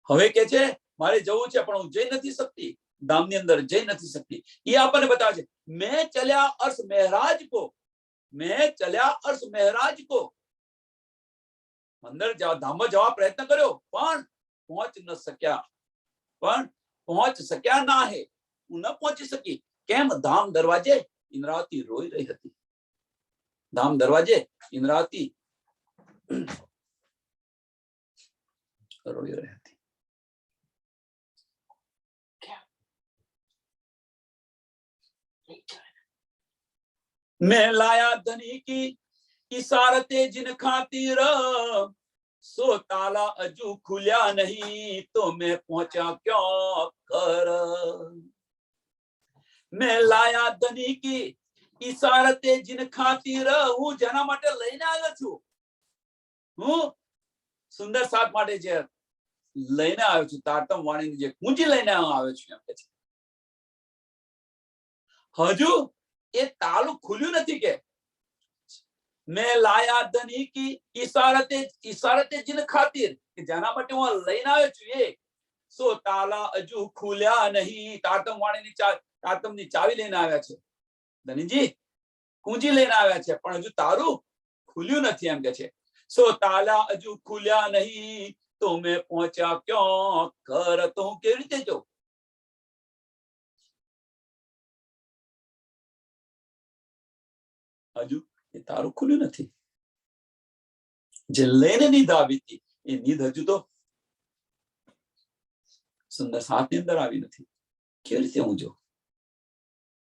હવે કે છે મારે જવું છે પણ હું જઈ નથી શકતી, ધામની અંદર જઈ નથી શકતી. એ આપણને બતાવે છે મેં ચલ્યા અર્થ મહારાજ કો, મેં ચલ્યા અર્થ મહારાજ કો. અંદર ધામમાં જવા પ્રયત્ન કર્યો પણ પહોંચ ન શક્યા, પણ પહોંચ શક્યા ના હે. હું ન પહોંચી શકી. કેમ? ધામ દરવાજે ઇન્દ્રાવતી રોઈ રહી હતી. ધામ દરવાજે ઇન્દ્રાવતી રોઈ રહી હતી. मैं लाया धनी की इशारते जिन खातिर, सो ताला अजू खुल्या नहीं तो मैं पहुंचा क्यों कर. मैं लाया धनी की इशारते जिन खातिर, હું જેના માટે લઈને આવ્યો છું, હું સુંદર સાથ માટે જે લઈને આવ્યો છું, તારતમ વાણીની જે કુંજી લઈને આવ્યો છું, એમ કે છે હજુ એ તાલું ખુલ્યું નથી. કે મેં લાયા ધની કી ઇશારતે जिन खातिर, કે જેના માટે હું લઈને આવ્યો છું, એ સો તાલા હજુ ખુલ્યા નહીં. તારતમ વાણીની તારતમની ચાવી લઈને આવ્યા છે. ધનીજી કુંજી લઈને આવ્યા છે પણ હજુ તારું ખુલ્યું નથી, એમ કે છે. સો તાલા હજુ ખુલ્યા નહીં તો મેં પહોંચ્યા ક્યાં કર. તો હું કેવી રીતે જાઉં? હજુ એ તારું ખુલ્યું નથી. જે લઈને નીંદ આવી હતી એ નીંદ હજુ તો સુંદર સાથની અંદર આવી નથી. કેવી રીતે હું જો?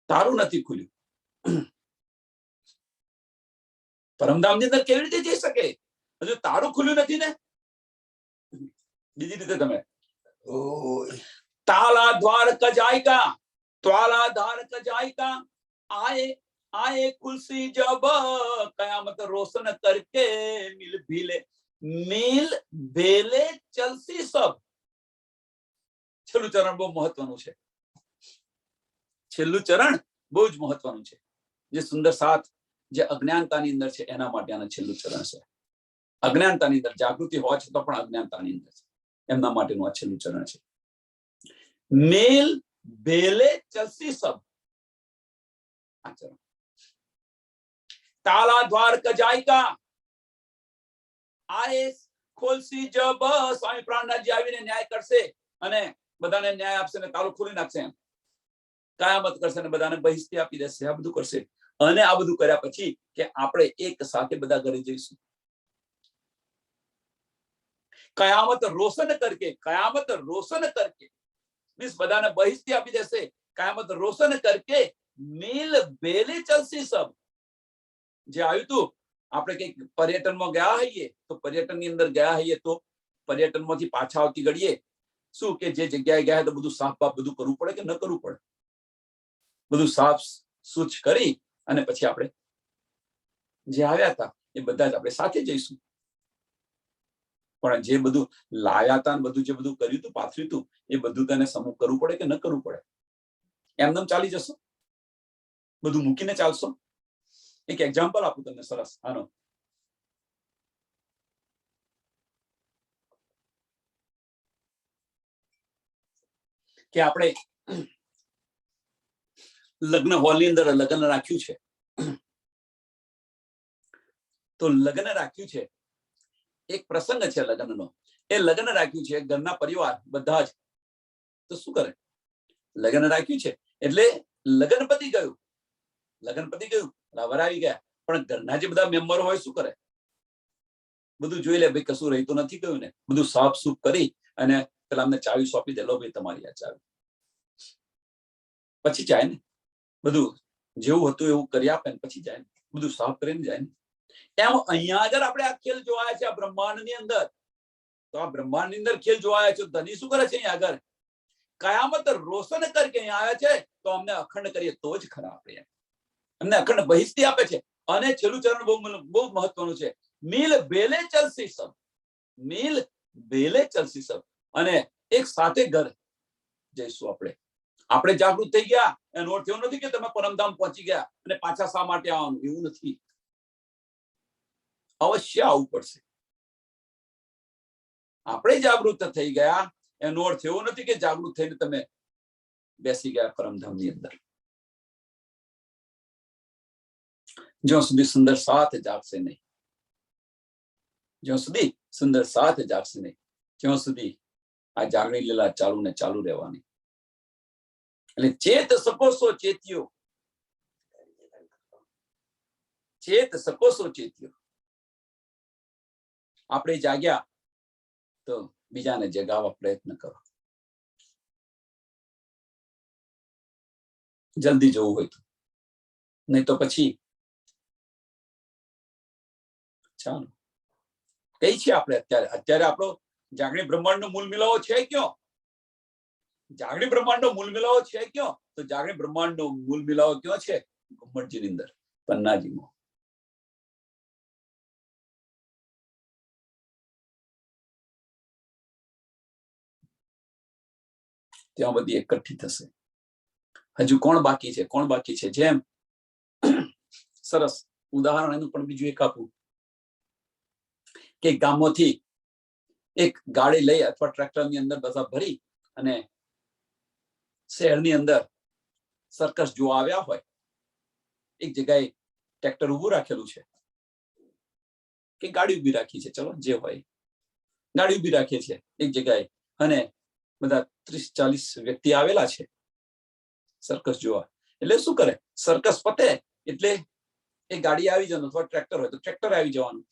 તારું નથી ખુલ્યું. પરમધામની અંદર કેવી રીતે જઈ શકે? હજુ તારું ખુલ્યું નથી ને. બીજી રીતે તમે તાલા દ્વાર કજાયકા, ત્વાલા ધાર કજાયકા, આए आए कुलसी जब कयामत रोशन करके मिल भेले चलसी सब. છેલ્લું ચરણ બહુ મહત્વનું છે. છેલ્લું ચરણ બહુ જ મહત્વનું છે. જે સુંદર સાથ જે અજ્ઞાનતાની અંદર છે એના માટે આનું છેલ્લું ચરણ છે. અજ્ઞાનતાની અંદર જાગૃતિ હોવા છતાં પણ અજ્ઞાનતાની અંદર છે, એમના માટેનું આ છેલ્લું ચરણ છે. મેલ ભેલે ચલસી સબ. આ ચરણ તાલા દ્વાર કજાયકા, આએ ખોલસી જબ. સ્વામી પ્રાણનાથજી આવીને ન્યાય કરશે અને બધાને ન્યાય આપશે ને તાલું ખોલી નાખશે, એમ કયામત કરશે ને બધાને બહિષ્ઠી આપી દેશે. આ બધું કરશે અને આ બધું કર્યા પછી કે આપણે એક સાથે બધા ઘરે જઈશું. કયામત રોશન કરકે, કયામત રોશન કરકે મીન્સ બધાને બહિષ્ઠી આપી દેશે. કયામત રોશન કરકે મિલ બેલે ચલસી સબ. જે આવ્યું તું આપણે કઈક પર્યટનમાં ગયા હોઈએ તો પર્યટનની અંદર ગયા હોઈએ તો પર્યટનમાંથી પાછા આવતી ઘડીએ શું કે જે જગ્યાએ ગયા તો બધું સાફ બાફ બધું કરવું પડે કે ન કરવું પડે? બધું સાફ સૂચ કરી અને પછી આપણે જે આવ્યા હતા એ બધા જ આપણે સાથે જઈશું. પણ જે બધું લાયા હતા બધું જે બધું કર્યું હતું પાથર્યું હતું એ બધું તને સમૂહ કરવું પડે કે ન કરવું પડે? એમનેમ ચાલી જશો? બધું મૂકીને ચાલશો? એક એક્ઝામ્પલ આપું તમને સરસ આનો. કે આપણે લગ્ન હોલની અંદર લગ્ન રાખ્યું છે, તો લગ્ન રાખ્યું છે, એક પ્રસંગ છે લગ્નનો, એ લગ્ન રાખ્યું છે ઘરના પરિવાર બધા જ, તો શું કરે? લગ્ન રાખ્યું છે એટલે લગ્ન પતી ગયું, લગ્ન પતી ગયું, રાવર આવી ગયા, પણ ઘરના જે બધા મેમ્બરો હોય શું કરે? બધું જોઈ લે, ભાઈ કશું રહેતું નથી ગયું ને, બધું સાફ સૂફ કરી અને પેલા અમને ચાવી સોંપી દે, લો ભાઈ તમારી આ ચાવી, પછી જાય ને, બધું જેવું હતું એવું કરી આપે ને પછી જાય ને, બધું સાફ કરીને જાય ને. એમ અહીંયા આગળ આપણે આ ખેલ જોવાયા છે આ બ્રહ્માંડની અંદર, તો આ બ્રહ્માંડની અંદર ખેલ જોવાયા છે. ધની શું કરે છે અહીંયા આગળ? કયામત રોશન કરકે અહીંયા આવ્યા છે, તો અમને અખંડ કરીએ તો જ ખરા. આપણે અમને અખંડ બહિષ્ઠી આપે છે. અને છેલ્લું ચરણ બહુ મહત્વનું છે, મિલ બેલે ચલસી સબ, મિલ બેલે ચલસી સબ, અને એક સાથે ઘર જઈશું આપણે. આપણે જાગૃત થઈ ગયા એનો અર્થ એવો નથી કે તમે પરમધામ પહોંચી ગયા અને પાછા શા માટે આવવાનું, એવું નથી. અવશ્ય આવવું પડશે. આપણે જાગૃત થઈ ગયા એનો અર્થ એવો નથી કે જાગૃત થઈને તમે બેસી ગયા પરમધામની અંદર. જ્યાં સુધી સુંદર સાથ જાગશે નહીં, જ્યાં સુધી સુંદર સાથ જાગશે નહીં, ત્યાં સુધી આ જાગણી લીલા ચાલુ ને ચાલુ રહેવાની. એટલે ચેત શકો સો ચેત્યો, ચેત શકો સો ચેત્યો. આપણે જાગ્યા તો બીજાને જગાવવા પ્રયત્ન કરો. જલ્દી જવું હોય તો, નહીં તો પછી ચાલો કઈ છે આપણે અત્યારે આપણો જાગણી બ્રહ્માંડનો મૂળ મિલાવો છે ક્યો? જાગણી બ્રહ્માંડનો મૂળ મિલાવો છે ક્યો? તો જાગણી બ્રહ્માંડનો મૂળ મિલાવો ક્યો છે? ઘુમ્મટજીની અંદર, પન્નાજીમાં. ત્યાં બધી એકઠી થશે. હજુ કોણ બાકી છે? કોણ બાકી છે? જેમ સરસ ઉદાહરણ એનું પણ બીજું એક આપું કે ગામમાંથી એક ગાડી લઈ અથવા ટ્રેક્ટરની અંદર બધા ભરી અને શહેરની અંદર સર્કસ જોવા આવ્યા હોય. એક જગ્યાએ ટ્રેક્ટર ઉભું રાખેલું છે કે ગાડી ઉભી રાખી છે, ચલો જે હોય ગાડી ઉભી રાખી છે એક જગ્યાએ, અને બધા 30-40 વ્યક્તિ આવેલા છે સર્કસ જોવા. એટલે શું કરે? સર્કસ પતે એટલે એ ગાડી આવી જવાનું, અથવા ટ્રેક્ટર હોય તો ટ્રેક્ટર આવી જવાનું.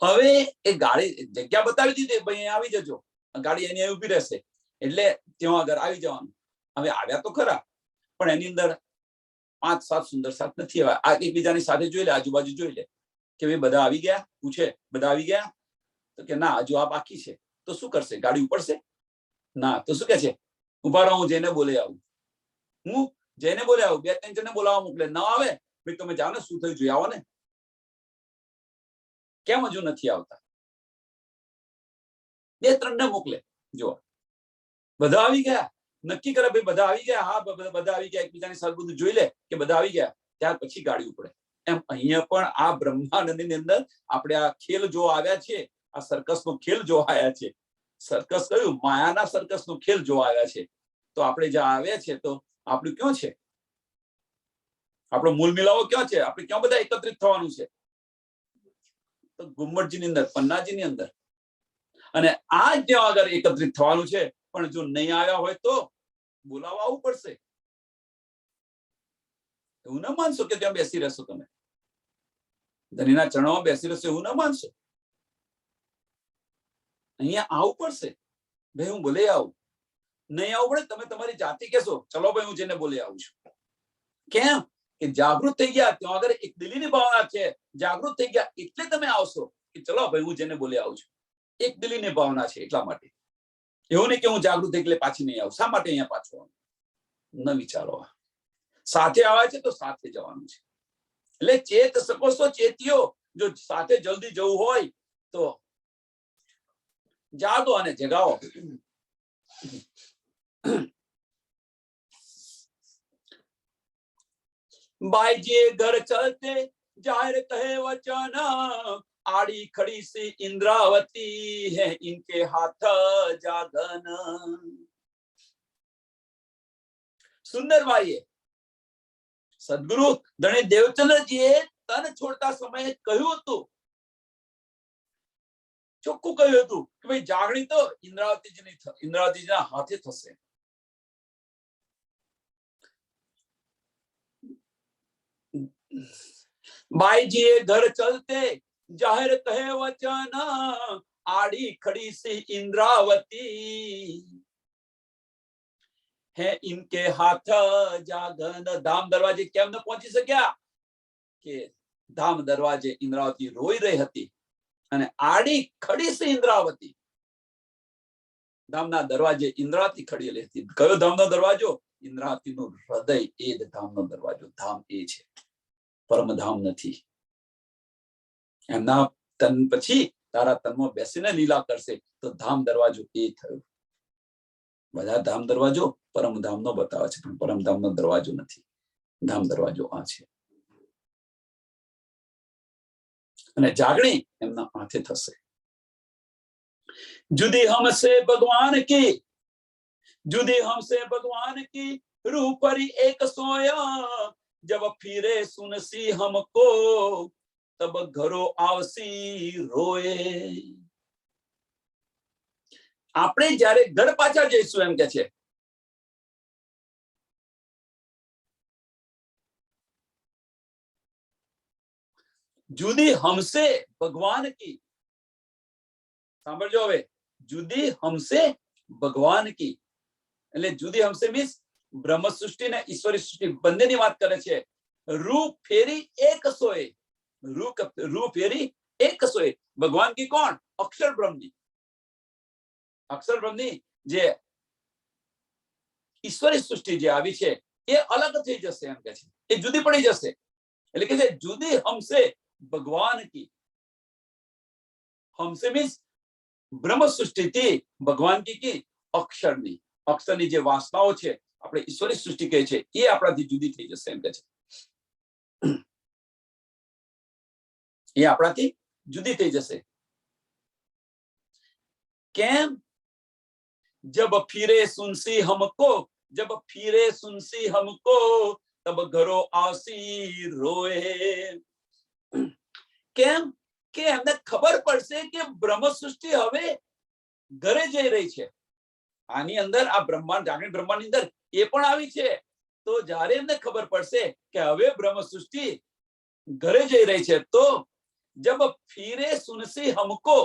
હવે એ ગાડી જગ્યા બતાવી દીધી, ભાઈ આવી જજો, ગાડી એની ઉભી રહેશે એટલે ત્યાં આગળ આવી જવાનું. હવે આવ્યા તો ખરા, પણ એની અંદર 5-7 સુંદર સાથ નથી આવ્યા. આ એકબીજાની સાથે જોઈ લે, આજુબાજુ જોઈ લે કે ભાઈ બધા આવી ગયા, પૂછે બધા આવી ગયા, તો કે ના હજુ આ બાકી છે. તો શું કરશે? ગાડી ઉપડશે? ના. તો શું કે છે? ઉભા રહો, હું જઈને બોલે આવું, હું જઈને બોલે આવું. 2-3 જણને બોલાવવા મોકલે, ના આવે ભાઈ તમે જાઓ ને, શું થયું જોઈ આવો ને. કેમ હજુ નથી આવતા? 2-3 ને મોકલે, જો બધા આવી ગયા, નક્કી કરે ભાઈ બધા આવી ગયા, હા બધા આવી ગયા, એકબીજાની સાથે બધું જોઈ લે કે બધા આવી ગયા, ત્યાર પછી ગાડી ઉપડે. એમ અહીંયા પણ આ બ્રહ્માંડની અંદર આપણે આ ખેલ જો આવ્યા છે, આ સર્કસનો ખેલ જો આવ્યા છે. સર્કસ કયું? માયાના સર્કસનો ખેલ જો આવ્યા છે. તો આપણે જ્યાં આવ્યા છે તો આપણું ક્યાં છે? આપણો મૂળ મિલાવો ક્યાં છે? આપણે ક્યાં બધા એકત્રિત થવાનું છે? તો ઘુમ્મટજીની અંદર, પન્નાજીની અંદર. અને આ જ્યાં આગળ એકત્રિત થવાનું છે, પણ જો નહીં આવ્યા હોય તો બોલાવવા આવવું પડશે. એવું ના માનશો કે ત્યાં બેસી રહેશો તમે, ધનીના ચરણોમાં બેસી રહેશો એવું ના માનશો. અહીંયા આવવું પડશે. ભાઈ હું બોલે આવું, નહીં આવવું પડે તમે તમારી જાતિ કહેશો, ચલો ભાઈ હું જઈને બોલે આવું છું. કેમ? કે જાગૃત થઈ ગયા ત્યાં આગળ એક દિલીની ભાવના છે, જાગૃત થઈ ગયા એટલે તમે આવશો કે ચલો ભાઈ હું જેને બોલી આવું છું, એક દિલીની ભાવના છે એટલા માટે. એવું નહીં કે હું જાગૃત એટલે પાછી નહીં આવું. શા માટે અહીંયા પાછો આવું? ન વિચારો, સાથે આવે છે તો સાથે જવાનું છે. એટલે ચેત શકો છો ચેતીઓ, જો સાથે જલ્દી જવું હોય તો જાગો અને જગાવો. बाईजे घर चलते जाहिर कहे वचन, आड़ी खड़ी सी इंद्रावती है इनके हाथ जागन. सुंदर भाई, सदगुरु धणे देवचंद्रजीए तन छोड़ता समय કહ્યું હતું, ચોખ્ખું કહ્યું હતું કે ભાઈ જાગણી તો ઇન્દ્રાવતીજીના હાથે થશે. बाईजी घर चलते जाहिर कहे वचन, आड़ी खड़ी सी इंद्रावती है इनके हाथ जागन. धाम दरवाजे કેમ ન પહોંચી શક્યા? કે ધામ દરવાજે ઇન્દ્રાવતી રોઈ રહી હતી અને આડી ખડી સે ઇન્દ્રાવતી, ધામના દરવાજે ઇન્દ્રાવતી ખડી હતી. કયો ધામનો દરવાજો? ઇન્દ્રાવતીનું હૃદય, એ જ ધામનો દરવાજો. ધામ એ છે, પરમધામ નથી. એમના તન પછી તારા તનમાં બેસીને લીલા કરશે તો ધામ દરવાજો એ થયો. બધા ધામ દરવાજો પરમધામનો બતાવે છે, પણ પરમધામનો દરવાજો નથી. ધામ દરવાજો આ છે. અને જાગણી એમના હાથે થશે. जुदी हमसे भगवान की, जुदी हमसे भगवान की रूह परी एक सोया, जब फिरे सुनसी हमको तब घरो आवसी रोए. આપણે જ્યારે ઘર પાછા જઈશું એમ કે છે. जुदी हमसे भगवान की, સાંભળજો હવે, जुदी हमसे भगवान की એટલે जुदी हमसे મીન્સ બ્રહ્મ સૃષ્ટિ ને ઈશ્વરી સૃષ્ટિ બંનેની વાત કરે છે. રૂ ફેરી એક સોએ, રૂ ફેરી એક સોએ. ભગવાન કી કોણ? અક્ષર બ્રહ્મની. અક્ષર બ્રહ્મની જે ઈશ્વરી સૃષ્ટિ જે આવી છે એ અલગ થઈ જશે એમ કે છે, એ જુદી પડી જશે. એટલે કે છે जुदी हमसे भगवान की. हमसे मीन्स બ્રહ્મ સૃષ્ટિથી ભગવાન કી અક્ષરની, અક્ષરની જે વાસનાઓ છે આપણે ઈશ્વરી સૃષ્ટિ કહે છે એ આપણાથી જુદી થઈ જશે એમ કે છે. એ આપણાથી જુદી થઈ જશે. કેમ? जब फिरे सुनसी हमको, जब फिरे सुनसी हमको तब घरो आसी रोए. કેમ? કે એમને ખબર પડશે કે બ્રહ્મ સૃષ્ટિ હવે ઘરે જઈ રહી છે. આની અંદર આ બ્રહ્માંડ, જાગૃત બ્રહ્માંડની અંદર એ પણ આવી છે. તો જ્યારે એમને ખબર પડશે કે હવે બ્રહ્મ સૃષ્ટિ ઘરે જઈ રહી છે, તો જબ ફીરે સુનસી હમકો,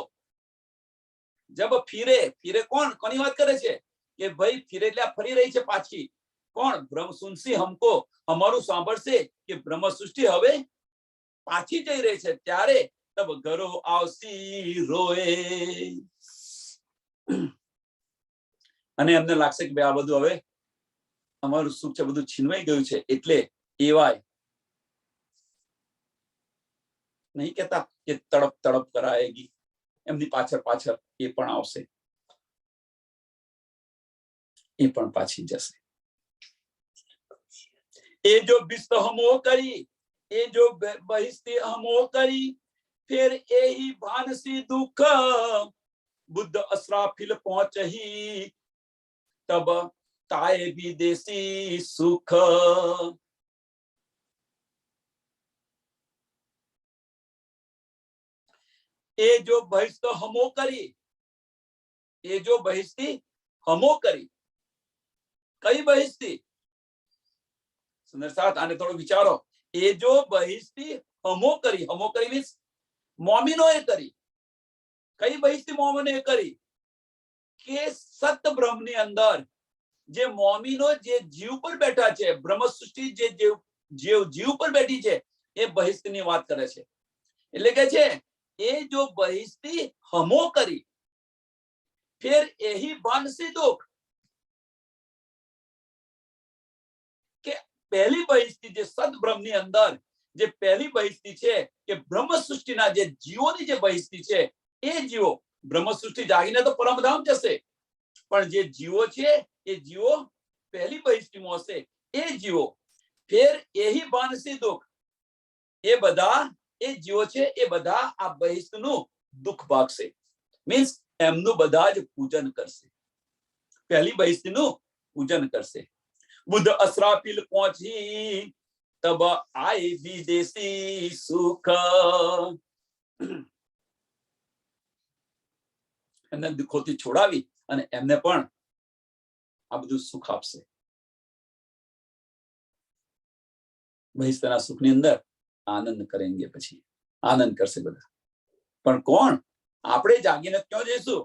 જબ ફીરે, ફીરે કોણ, કોની વાત કરે છે? કે ભાઈ ફીરે એટલે ફરી રહી છે પાછી. કોણ? બ્રહ્મ સુનસી હમકો, અમારું સાંભળશે કે બ્રહ્મ સૃષ્ટિ હવે પાછી જઈ રહી છે, ત્યારે તબ ઘરો આવસી રોએ. અને એમને લાગશે કે ભાઈ આ બધું હવે અમારું સુખ છે બધું છીનવાઈ ગયું છે, એટલે એવાય નહીં કહેતા કે તડપ તડપ કરાયેગી, એમની પાછળ પાછળ એ પણ આવશે, એ પણ પાછી જશે. એ જો બિસ્ત હમો કરી, એ જો બહિસ્તી હમો કરી, फिर यही भानसी दुख बुद्ध असराफिल पहुंच ही, तब ताए भी देसी सुख. એ જો બહિસ્ત હમો કરી, એ જો બહિસ્તી હમો કરી, કઈ બહિસ્તી? સુંદર સાથ, આને થોડું વિચારો. એ જો બહિસ્તી હમો કરી, હમો કરી મીન્સ મોમીનોએ કરી. કઈ બહિસ્તી મોમીનોએ કરી? કે સત બ્રહ્મની અંદર જે મોમીનો જે જીવ પર બેઠા છે, બ્રહ્મ સૃષ્ટિ જે જે જીવ પર બેઠી છે એ બહિસ્તીની વાત કરે છે. એટલે કે છે એ જો બહિસ્તી હમો કરી फिर यही बांसी दुख કે પહેલી બહિસ્તી જે સદબ્રહ્મની અંદર જે પહેલી બહિસ્તી છે કે બ્રહ્મ સૃષ્ટિના જે જીવોની જે બહિસ્તી છે એ જીવો બ્રહ્મ સૃષ્ટિ જાગીને તો પરમધામ જશે, પણ જે જીવો છે એ જીવો પહેલી બહિસ્તીમાં હશે. એ જીવો ફેર એહી બાંસી દુઃખ એ બધા એ જીવો છે એ બધા આ બહિસ્તનું દુઃખ ભાગશે. મીન્સ એમનું બધા જ પૂજન કરશે, પહેલી બહિસ્તીનું પૂજન કરશે. બુદ્ધ અસરાફીલ પહોંચી તબ આઈ વિદેશી સુખ. એમને દુઃખોથી છોડાવી અને એમને પણ આ બધું સુખ આપશે. બહિસ્તના સુખની અંદર આનંદ કરેંગે, પછી આનંદ કરશે બધા. પણ કોણ? આપણે જાગીને ક્યાં જઈશું?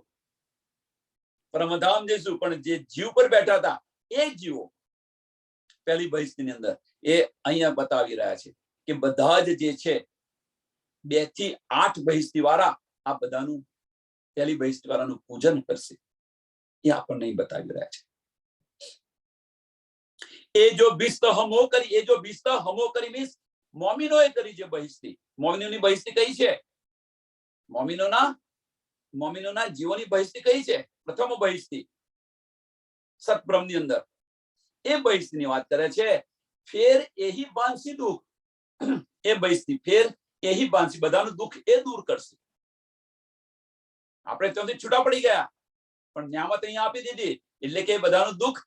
પરમધામ જઈશું. પણ જે જીવ પર બેઠા હતા એ જીવો પહેલી બહિસ્તીની અંદર એ અહીંયા બતાવી રહ્યા છે કે બધા જ જે છે 2 થી 8 બહિસ્તી વાળા આ બધાનું પહેલી બહિસ્તી વાળાનું પૂજન કરશે. એ આપણને બતાવી રહ્યા છે. એ જો બિસ્ત હમો કરી, એ જો બિસ્ત હમો કરી મીન્સ મોમિનોએ કરી છે બહિસ્તી. મોમિનોની બહિસ્તી કઈ છે? મોમિનોના જીવોની બહિસ્તી કઈ છે? પ્રથમ બહિસ્તી સતબ્રહ્મની અંદર એ બહિસ્તીની વાત કરે છે. ફેર એહી બાંસી દુઃખ, એ બહિસ્તી ફેર એહી બાંસી બધાનું દુઃખ એ દૂર કરશે. આપણે ત્યાંથી છૂટા પડી ગયા પણ ન્યામત અહીંયા આપી દીધી એટલે કે બધાનું દુઃખ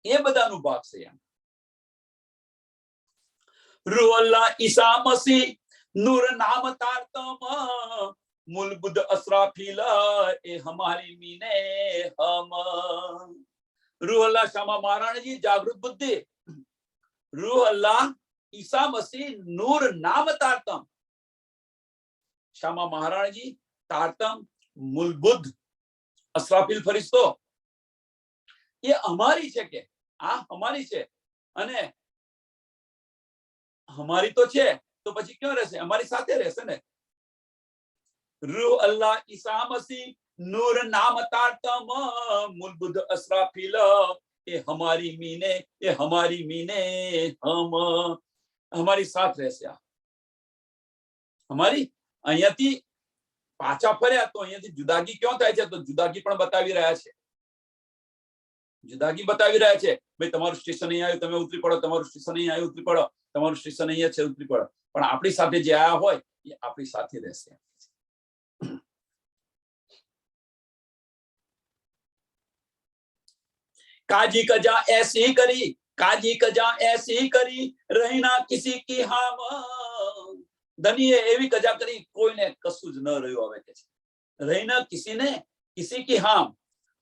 એ બધાનું ભાગશે. એમ રૂહ અલ્લાહ ઈસા મસી નૂર નામ તારતમ મૂલ બુદ્ધ અસરાફીલ એ હમારી મીને હમ. રૂહ અલ્લાહ શામા મહારાણીજી જાગૃત બુદ્ધિ, રૂહ અલ્લાહ ઈસા મસી નૂર નામ તારતમ. શામા મહારાણીજી તારતમ મૂલ બુદ્ધ અસરાફીલ ફરિશ્તો એ અમારી છે કે આ અમારી છે અને અમારી તો છે તો પછી ક્યાં રહેશે? અમારી સાથે રહેશે ને. રૂહ અલ્લાહ ઈસા મસી નૂર નામ તારતમ મૂલ બુદ્ધ અસરાફીલ એ હમારી મીને હમ. અમારી સાથ રહેશે. આ અમારી અહીંયાથી પાછા ફર્યા તો અહીંયાથી જુદાગી ક્યાં થાય છે? તો જુદાગી પણ બતાવી રહ્યા છે. જુદાગી બતાવી રહ્યા છે. ભાઈ તમારું સ્ટેશન અહીં આવ્યું, તમે ઉતરી પડો. તમારું સ્ટેશન અહીં આવ્યું, ઉતરી પડો. તમારું સ્ટેશન અહીંયા છે, ઉતરી પડો. પણ આપણી સાથે જે આયા હોય એ આપણી સાથે રહેશે. काजी कजा ऐसी करी, काजी कजा ऐसी करी रहना किसी की हाम. ધનીએ એવી કજા કરી કોઈને કશું જ ન રહ્યું. હવે કે છે રહેના કિસી કી હામ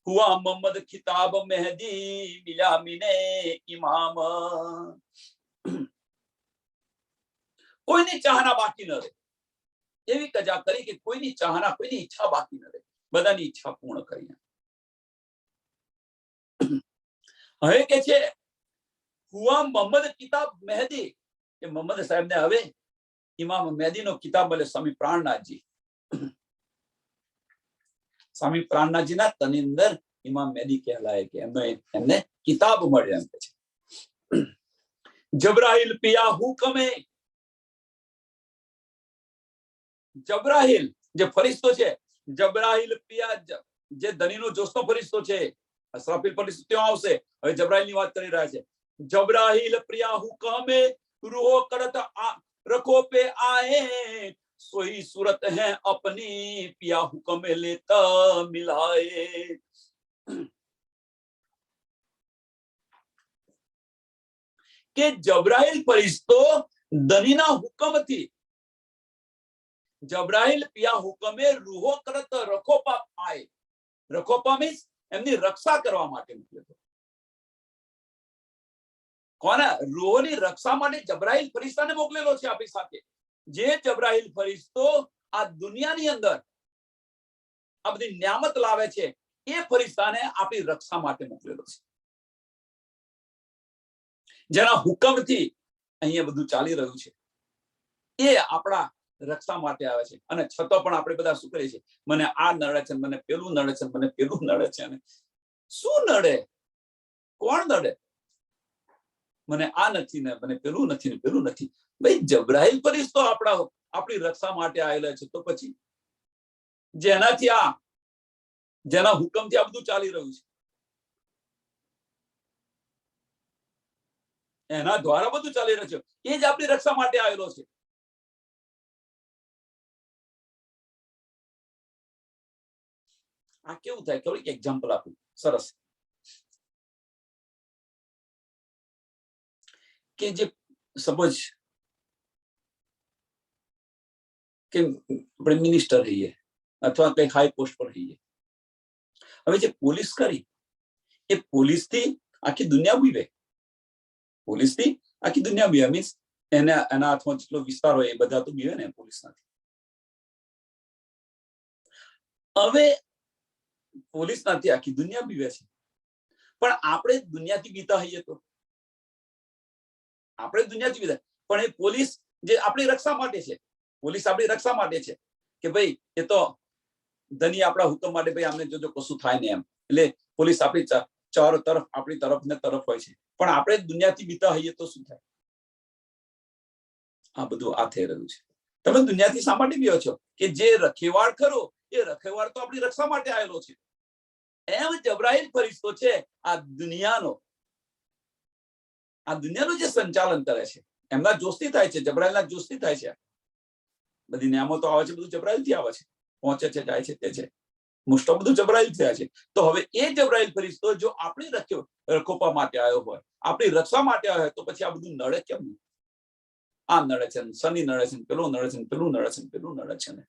હુઆ મોહમ્મદ ખિતાબ મહેદી મિલા મીને ઇમામ. કોઈની ચાહના બાકી ન રહે એવી કજા કરી કે કોઈની ચાહના, કોઈની ઈચ્છા બાકી ન રહે. બધાની ઈચ્છા પૂર્ણ કરી. હવે કે છે હુઆ મોહમ્મદ કિતાબ મહેદી, કે મોહમ્મદ સાહેબ ને હવે ઇમામ મહેદી નો કિતાબ મળે. સ્વામી પ્રાણનાથજી, સ્વામી પ્રાણનાથજીના તની અંદર ઇમામ મહેદી કહેલાય કે એમને કિતાબ મળે. એમ કે છે જબરાઈલ પિયા હુકમે. જબરાઈલ જે ફરિશ્તો છે, જબરાઈલ પિયા જે ધનીનો જોશનો ફરિશ્તો છે, અસરાફીલ ફરિશ્તો ત્યાં આવશે. હવે જબરાઈલ ની વાત કરી રહ્યા છે. જબરાઈલ પ્રિયા હુકમે રૂહો કરત रखो पे आए सोई सूरत है अपनी पिया हुक्म लेता मिलाए. કે જબરાઈલ ફરિશ્તો ધનીના હુકમથી, જબરાઈલ પિયા હુકમે રૂહો કરત રખોપા આય. રખોપા મીન્સ એમની રક્ષા કરવા માટે મોકલ્યો. કોના? રૂહોની રક્ષા માટે જબરાઈલ ફરિશ્તાને મોકલેલો છે આપણી સાથે. જે જબરાઈલ ફરિશ્તો આ દુનિયાની અંદર આ બધી ન્યામત લાવે છે એ ફરિશ્તાને આપણી રક્ષા માટે મોકલેલો છે. જેના હુકમથી અહીંયા બધું ચાલી રહ્યું છે એ આપણા રક્ષા માટે આવે છે. અને છતાં પણ આપણે બધા શું કરીએ છીએ, મને આ નડે છે, મને પેલું નડે છે, મને પેલું નડે છે. અને શું નડે? કોણ નડે? મને આ નથી ને મને પેલું નથી ને પેલું નથી. ભાઈ જબરાઈલ ફરિશ્તો આપણી રક્ષા માટે આવેલા છે. તો પછી જેનાથી જેના હુકમથી આ બધું ચાલી રહ્યું છે, એના દ્વારા બધું ચાલી રહ્યું છે, એ જ આપણી રક્ષા માટે આવેલો છે. આ કેવું થાય? થોડીક એક્ઝામ્પલ આપું. સરસ. કે જે સપોઝ કે આપણે મિનિસ્ટર રહીએ અથવા કઈ હાઈ પોસ્ટ પર રહીએ. હવે જે પોલીસ કરી એ પોલીસથી આખી દુનિયા બીવે. પોલીસથી આખી દુનિયા બીવે મીન્સ એના હાથમાં જેટલો વિસ્તાર હોય એ બધા તો બીવે ને પોલીસનાથી. હવે પોલીસનાથી આખી દુનિયા બીવે છે, પણ આપણે દુનિયાથી બીતા હોઈએ તો આપણે દુનિયાથી બીતા, પણ એ પોલીસ જે આપણી રક્ષા માટે છે, પોલીસ આપણી રક્ષા માટે છે કે ભાઈ એ તો ધની આપણા હુકમ માટે ભાઈ આમને જોજો કશું થાય ને એમ. એટલે પોલીસ આપણી ચારો તરફ આપણી તરફ ને તરફ હોય છે, પણ આપણે દુનિયાથી બીતા હોઈએ તો શું થાય? આ બધું આ થઈ રહ્યું છે. તમે દુનિયાથી શા માટે બીઓ છો? કે જે રખેવાળ ખરો એ રખેવાળ તો આપણી રક્ષા માટે આવેલો છે. એમ જબરાઈલ ફરિશ્તો છે આ દુનિયાનો જે સંચાલન કરે છે, એમના જોસ્તી થાય છે, જબરાઈલના જોસ્તી થાય છે. બધી નિયામતો આવે છે, બધું જબરાઈલ થી આવે છે, પહોંચે છે, જાય છે, તે છે. મોસ્ટ ઓફ બધું જબરાઈલ થયા છે. તો હવે એ જબરાઈલ ફરિશ્તો જો આપણી રખોપા માટે આવ્યો હોય, આપણી રક્ષા માટે આવ્યો હોય, તો પછી આ બધું નડે કેમ? આ નડે છે, શનિ નડે છે, પેલું નડે છે, પેલું નડે છે, પેલું નડે છે ને.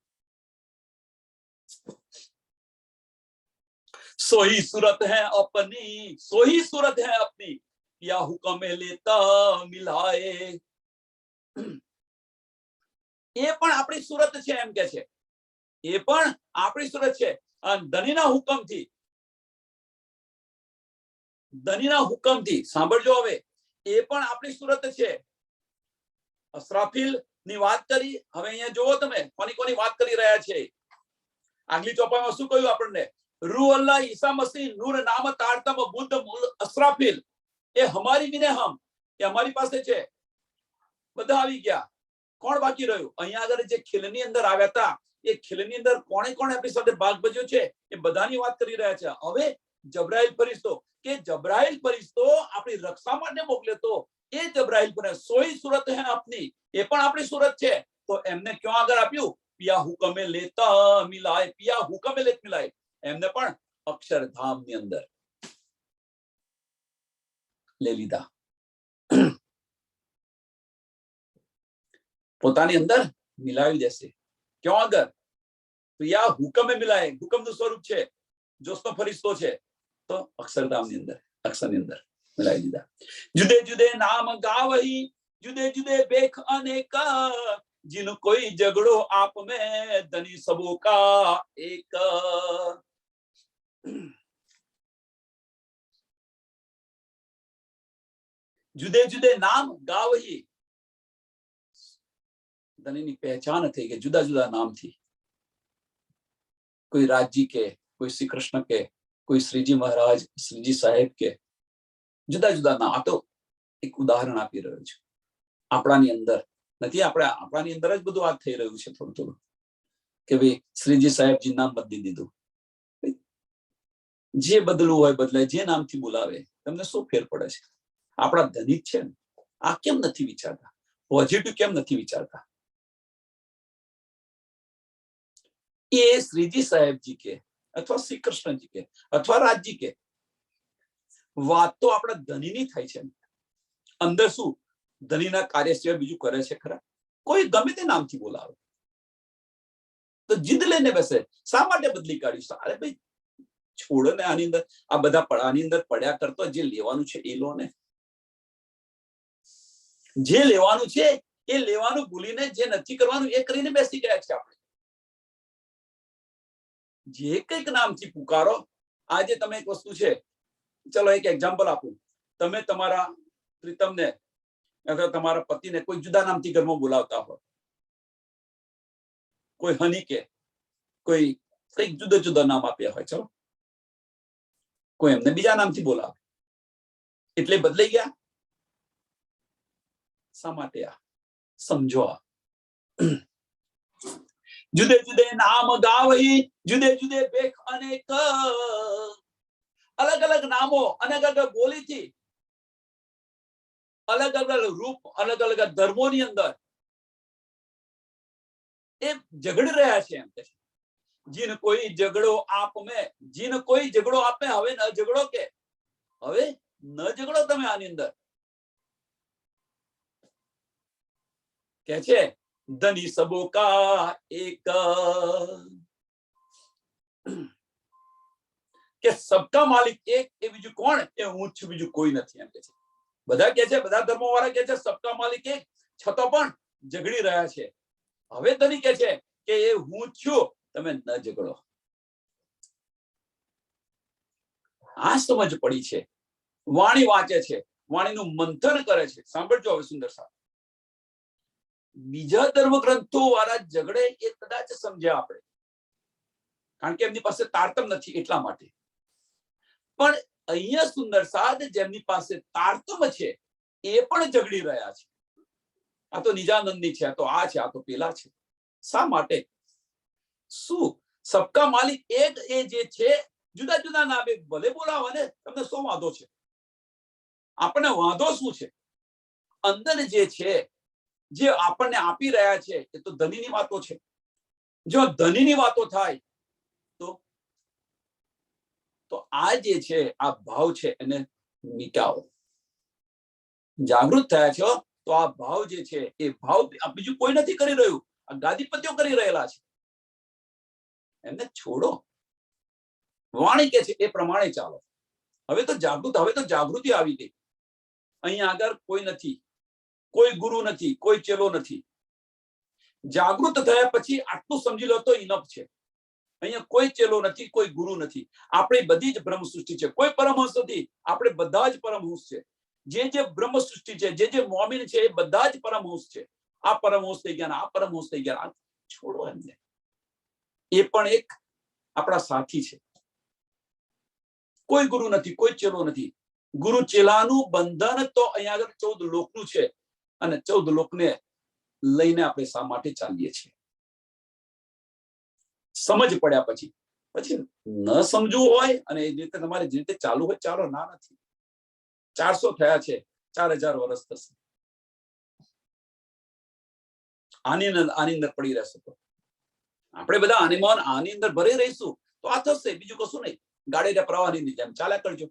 સોહી सूरत है अपनी, सोही सूरत है अपनी, या हुक्म लेता मिलाए. એ પણ આપણી સુરત છે એમ કે છે. એ પણ આપણી સુરત છે. ધનીના હુકમથી સાંભળજો. હવે એ પણ આપણી સુરત છે. અસરાફીલ ની વાત કરી. હવે અહીંયા જોવો તમે કોની વાત કરી રહ્યા છે. આગલી ચોપામાં શું કહ્યું આપણને? રૂહ અલ્લાહ ઈસા મસીહ નૂર નામ તારતમ બુદ્ધ મૂલ અસરાફીલ એ હમારી મિને હમ, એ અમારી પાસે છે. બધા આવી ગયા. કોણ બાકી રહ્યું? અહીંયા આગળ જે ખીલની અંદર આવ્યા હતા, એ ખીલની અંદર કોણે આપણી સાથે ભાગ ભજ્યો છે એ બધાની વાત કરી રહ્યા છે. હવે જબરાઈલ ફરિશ્તો આપણી રક્ષા માટે મોકલે તો એ જબરાઈલ ફરિશ્તો સોઈ સુરત હે આપની, એ પણ આપણી સુરત છે. તો એમને ક્યાં આગળ આપ્યું? પિયા હુકમે લેતા મિલાય, પિયા હુકમે લેત મિલાય. એમને પણ અક્ષરધામની અંદર લઈ લીધા, પોતાની અંદર મિલાવી દેશે. ક્યાં આગળ? પિયા હુકમે મિલાય. હુકમનું સ્વરૂપ છે, જોસ્તો ફરિશ્તો છે, તો અક્ષરધામની અંદર, અક્ષરની અંદર મિલાવી દીધા. જુદે જુદે નામ ગાવહી, જુદે જુદે બેખ અનેકા, जिन कोई झगड़ो आप में धनी सबों का एक. जुदे जुदे नाम गावही, ધનીની પહેચાન થઈ કે જુદા જુદા નામથી. કોઈ રાજજી કે, કોઈ શ્રી કૃષ્ણ કે, કોઈ શ્રીજી મહારાજ, શ્રીજી સાહેબ કે, જુદા જુદા નામ. આ તો એક ઉદાહરણ આપી રહ્યો છું. આપણાની અંદર નથી, આપણાની અંદર જ બધું આ થઈ રહ્યું છે થોડું થોડું કે ભાઈ શ્રીજી સાહેબજી નામ બદલી દીધું. જે બદલવું હોય બદલાય, જે નામથી બોલાવે. તમને શું ફેર પડે છે? આપણા ધનિક છે ને, આ કેમ નથી વિચારતા? પોઝિટિવ કેમ નથી વિચારતા? એ શ્રીજી સાહેબજી કે અથવા શ્રી કૃષ્ણજી કે અથવા રાજજી કે, વાત તો આપણા ધનીની થાય છે. અંદર શું ધનીના કાર્ય સિવાય બીજું કરે છે ખરા? કોઈ ગમે તે નામથી બોલાવે તો જીદ લઈને બેસે. શા માટે બદલી કાઢ્યું? અરે ભાઈ છોડો ને, આની અંદર આ બધા આની અંદર પડ્યા કરતો જે લેવાનું છે એ લો ને. જે લેવાનું છે એ લેવાનું ભૂલીને જે નથી કરવાનું એ કરીને બેસી ગયા છે આપણે. જે કંઈક નામથી પુકારો. આજે તમે એક વસ્તુ છે, ચલો એક એક્ઝામ્પલ આપું. તમે તમારા પ્રીતમને અથવા તમારા પતિને કોઈ જુદા નામથી ઘરમાં બોલાવતા હોય, કોઈ હની કે કોઈ કઈક જુદા જુદા નામ આપ્યા હોય, ચલો કોઈ એમને બીજા નામથી બોલાવે, એટલે બદલાઈ ગયા. શા માટે? આ સમજો. આ જુદે જુદે નામ ગાવહી, જુદે જુદે ભેખ અનેક, અલગ અલગ નામો, અલગ અલગ બોલીથી, અલગ અલગ રૂપ, અલગ અલગ ધર્મોની અંદર એ ઝઘડી રહ્યા છે. એમ કે જીન કોઈ ઝઘડો આપ મેં, જીન કોઈ ઝઘડો આપે, હવે ન ઝઘડો કે, હવે ન ઝઘડો તમે આની અંદર. કે છે ધની સબો કા એક, કે સબકા માલિક એક, એ બીજું કોણ? એ હું છું, બીજું કોઈ નથી. એમ કે છે બધા કે છે, બધા ધર્મો વાળા કે છે સબકા માલિક એક, છતાં પણ ઝઘડી રહ્યા છે. હવે ધની કે છે કે એ હું છું, તમે ન ઝઘડો. આ સમજ પડી છે. વાણી વાંચે છે, વાણીનું મંથન કરે છે. સાંભળજો હવે સુંદર સાહેબ, બીજા ધર્મ ગ્રંથો વાળા ઝઘડે એ કદાચ સમજ્યા આપણે, કારણ કે એમની પાસે તારતમ નથી એટલા માટે. પણ અહીંયા સુંદર સાદ જેમની પાસે તારતમ છે એ પણ ઝઘડી રહ્યા છે. આ તો નિજાનંદની છે, આ તો આ છે, આ તો પેલા છે. શા માટે? શું સબકા માલિક એક એ જે છે, જુદા જુદા નામે ભલે બોલાવે ને, તમને શું વાંધો છે? આપણને વાંધો શું છે? અંદર જે છે, જે આપણને આપી રહ્યા છે, એ તો ધનીની વાતો છે. જો ધનીની વાતો થાય તો આ જે છે, આ ભાવ છે, એને મિટાવો. જાગૃત થયા છો તો આ ભાવ જે છે, એ ભાવ બીજું કોઈ નથી કરી રહ્યું, આ ગાદીપતિઓ કરી રહેલા છે. એમને છોડો. વાણી કે છે એ પ્રમાણે ચાલો. હવે તો જાગૃતિ આવી ગઈ. અહીંયા આગળ કોઈ નથી, કોઈ ગુરુ નથી, કોઈ ચેલો નથી. જાગૃત થયા પછી આટલું સમજી લો તો ઇનફ છે. અહીંયા કોઈ ચેલો નથી, કોઈ ગુરુ નથી. આપણે બધી જ બ્રહ્મ સૃષ્ટિ છે. કોઈ પરમહંસ નથી, આપણે બધા જ પરમહંસ છે. જે બ્રહ્મ સૃષ્ટિ છે, જે મોમીન છે, એ બધા જ પરમહંસ છે. આ પરમહંસ થઈ ગયા, આ પરમહંસ થઈ ગયા. છોડો એમને. એ પણ એક આપણા સાથી છે. કોઈ ગુરુ નથી, કોઈ ચેલો નથી. ગુરુ ચેલાનું બંધન તો અહીંયા આગળ 14 લોકનું છે, અને 14 લોકને લઈને આપણે શા માટે ચાલીએ છીએ? સમજ પડ્યા પછી ન સમજવું હોય અને એ રીતે તમારે જે રીતે ચાલુ હોય ચાલો. ના નથી. 400 થયા છે, 4000 વર્ષ થશે. આની અંદર પડી રહેશે તો આપણે બધા આની અંદર ભરી રહીશું તો આ થશે, બીજું કશું નહીં. ગાડીના પ્રવાહની જેમ ચાલ્યા કરજો.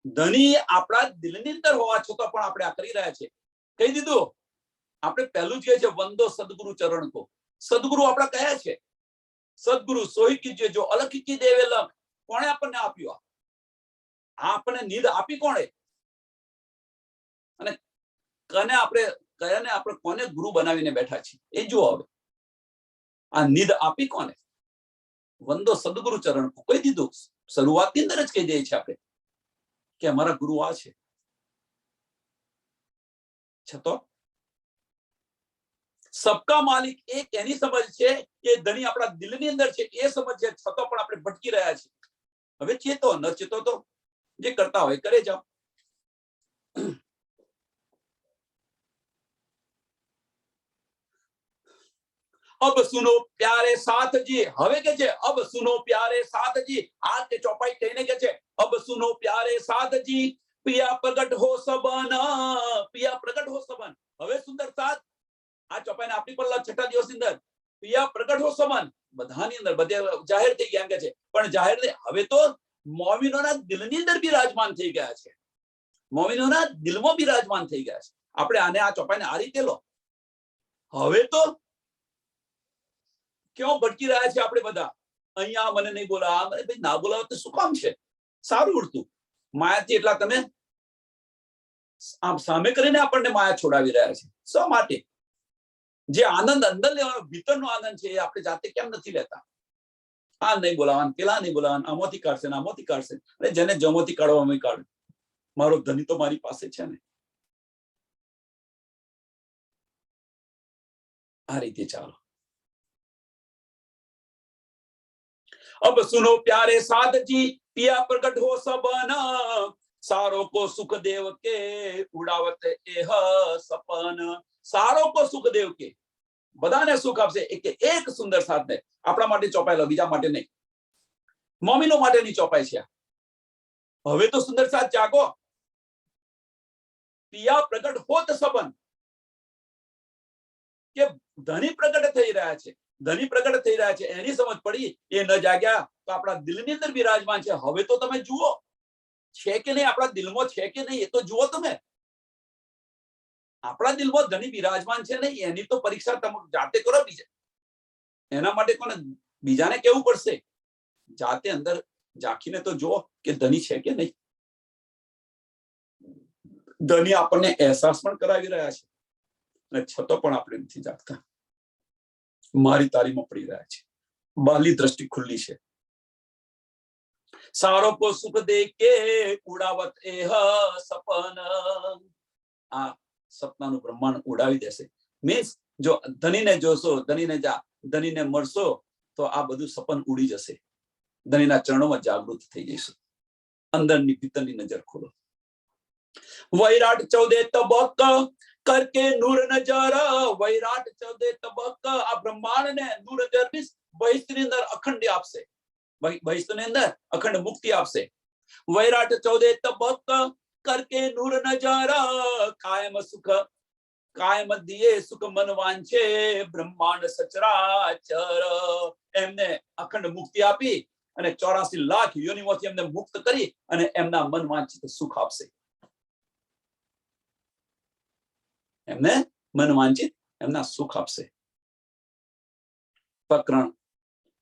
ધની આપણા દિલની અંદર હોવા છતાં પણ આપણે આ કરી રહ્યા છે. કહી દીધું. આપણે પહેલું જ કહે છે વંદો સદગુરુ ચરણ કો. સદગુરુ આપણા કયા છે? સદગુરુ સોહી કીજે જો અલખ કી દેવે લખ. કોણે આપણને આપ્યું? આ આપણને નિધ આપી કોણે? અને કયાને આપણે કોને ગુરુ બનાવીને બેઠા છીએ એ જુઓ. હવે આ નિધ આપી કોને? વંદો સદગુરુ ચરણ કો. કહી દીધું. શરૂઆતની અંદર જ કહી દઈએ છીએ આપણે કે અમારા ગુરુ આ છે. છતાં સબકા માલિક એક એની સમજ છે કે ધની આપણા દિલની અંદર છે, એ સમજ છે. છતાં પણ આપણે ભટકી રહ્યા છીએ. હવે ચેતો, ન ચેતો તો જે કરતા હોય કરે જાઓ. અબ સુનો પ્યારે સાથજી. હવે કે છે અબ સુનો પ્યારે સાથજી. આ કે ચોપાઈ કહીને કે છે અબ સુનો પ્યારે સાથજી, પિયા પ્રગટ હો સબન, પિયા પ્રગટ હો સબન. હવે સુંદર સાથ આ ચોપાઈને આપણી પર 6ઠા દિવસની અંદર પિયા પ્રગટ હો સબન બધાની અંદર બધે જાહેર થઈ ગયા કે છે. પણ જાહેર હવે તો મોમિનોના દિલની અંદર બિરાજમાન થઈ ગયા છે. મોમિનોના દિલમાં બિરાજમાન થઈ ગયા છે. આપણે આને આ ચોપાઈને આ રીતે લો. હવે તો ક્યાં ભટકી રહ્યા છે આપણે બધા? અહીંયા મને નહીં બોલાવ, મને ભાઈ ના બોલાવ તો શું કામ છે? સારું ઉડતું માયાથી એટલા તમે આમ સામે કરીને આપણને માયા છોડાવી રહ્યા છે. શા માટે? જે આનંદ અંદર લેવાનો ભીતરનો આનંદ છે એ આપણે જાતે કેમ નથી લેતા? આ નહીં બોલાવાનું, પેલા નહીં બોલાવાનું, આમાંથી કાઢશે ને આમાંથી કાઢશે. અને જેને જમોથી કાઢવા કાઢે. મારો ધની તો મારી પાસે છે ને. આ રીતે ચાલો. अब सुनो प्यारे साध जी, पिया प्रकट हो सबन, सारों को सुख देव के उड़ावत एह सपन. सारों को सुख देव के, બધાને સુખ આપશે. એક સુંદર સાધને આપણા માટે ચોપાયેલો, બીજા માટે નહીં. મોમીનો માટેની ચોપાઈ છે. હવે તો સુંદર સાથ જાગો. પિયા પ્રગટ હોત સબન, કે ધની પ્રગટ થઈ રહ્યા છે, ધની પ્રગટ થઈ રહ્યા છે, એની સમજ પડી. એ ન જાગ્યા તો આપણા દિલની અંદર બિરાજમાન છે. હવે તો તમે જુઓ છે કે નહીં, આપણા દિલમાં છે કે નહીં, એ તો જુઓ તમે. આપણા દિલમાં ધની બિરાજમાન છે નહીં, એની તો પરીક્ષા તમે જાતે કરો. બીજા એના માટે કોને બીજાને કેવું પડશે? જાતે અંદર ઝાંખીને તો જુઓ કે ધની છે કે નહીં. ધની આપણને અહેસાસ પણ કરાવી રહ્યા છે, અને છતાં પણ આપણે નથી જાગતા. મારી તારીમાં પડી રહ્યા છે. બાલી દ્રષ્ટિ ખુલ્લી છે. સારો કો સુખ દે કે ઉડાવત એહ સપન. આ સપનાનું બ્રહ્માંડ ઉડાવી દેશે. મીન્સ જો ધનીને જોશો, ધનીને મળશો, તો આ બધું સપન ઉડી જશે. ધનીના ચરણોમાં જાગૃત થઈ જઈશું. અંદરની ભીતરની નજર ખોલો. વૈરાટ 14 તબક કરકે નૂર નજર. વૈરાટ 14 તબક આ બ્રહ્માંડને નૂર નજરની બહિષ્ઠની અંદર અખંડ આપશે. બહિષ્ઠની અંદર અખંડ મુક્તિ આપશે. વૈરાટ 14 તબક કરકે નૂર નજર. કાયમ સુખ કાયમ દિયે સુખ મન વાંચે બ્રહ્માંડ સચરાચર. એમને અખંડ મુક્તિ આપી અને 84 લાખ યોનિમાંથી એમને મુક્ત કરી અને એમના મન વાંચિત સુખ આપશે. એમને મન વાંચિત એમના સુખ આપશે. પ્રકરણ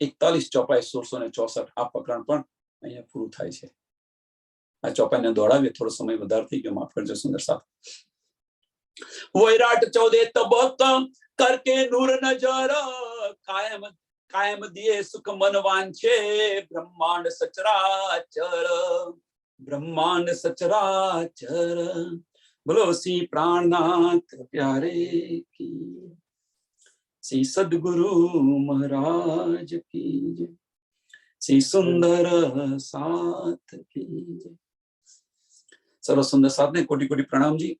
41 ચોપાઈ 1664. આ પ્રકરણ પણ અહીંયા પૂરું થાય છે. આ ચોપાઈને દોડાવીએ, થોડો સમય વધારે થઈ ગયો, માફ કરજો સુંદર સાથ. વૈરાટ 14 તબક કરકે નૂર નજર. કાયમ કાયમ દિયે સુખ મન વાંચે બ્રહ્માંડ સચરાચર. બ્રહ્માંડ સચરાચર. બોલો શ્રી પ્રાણનાથ પ્યારે કી, શ્રી સદગુરુ મહારાજ કી જય, શ્રી સુંદર સાથ કી જય. સર્વ સુંદર સાથ ને કોટી કોટી પ્રણામજી.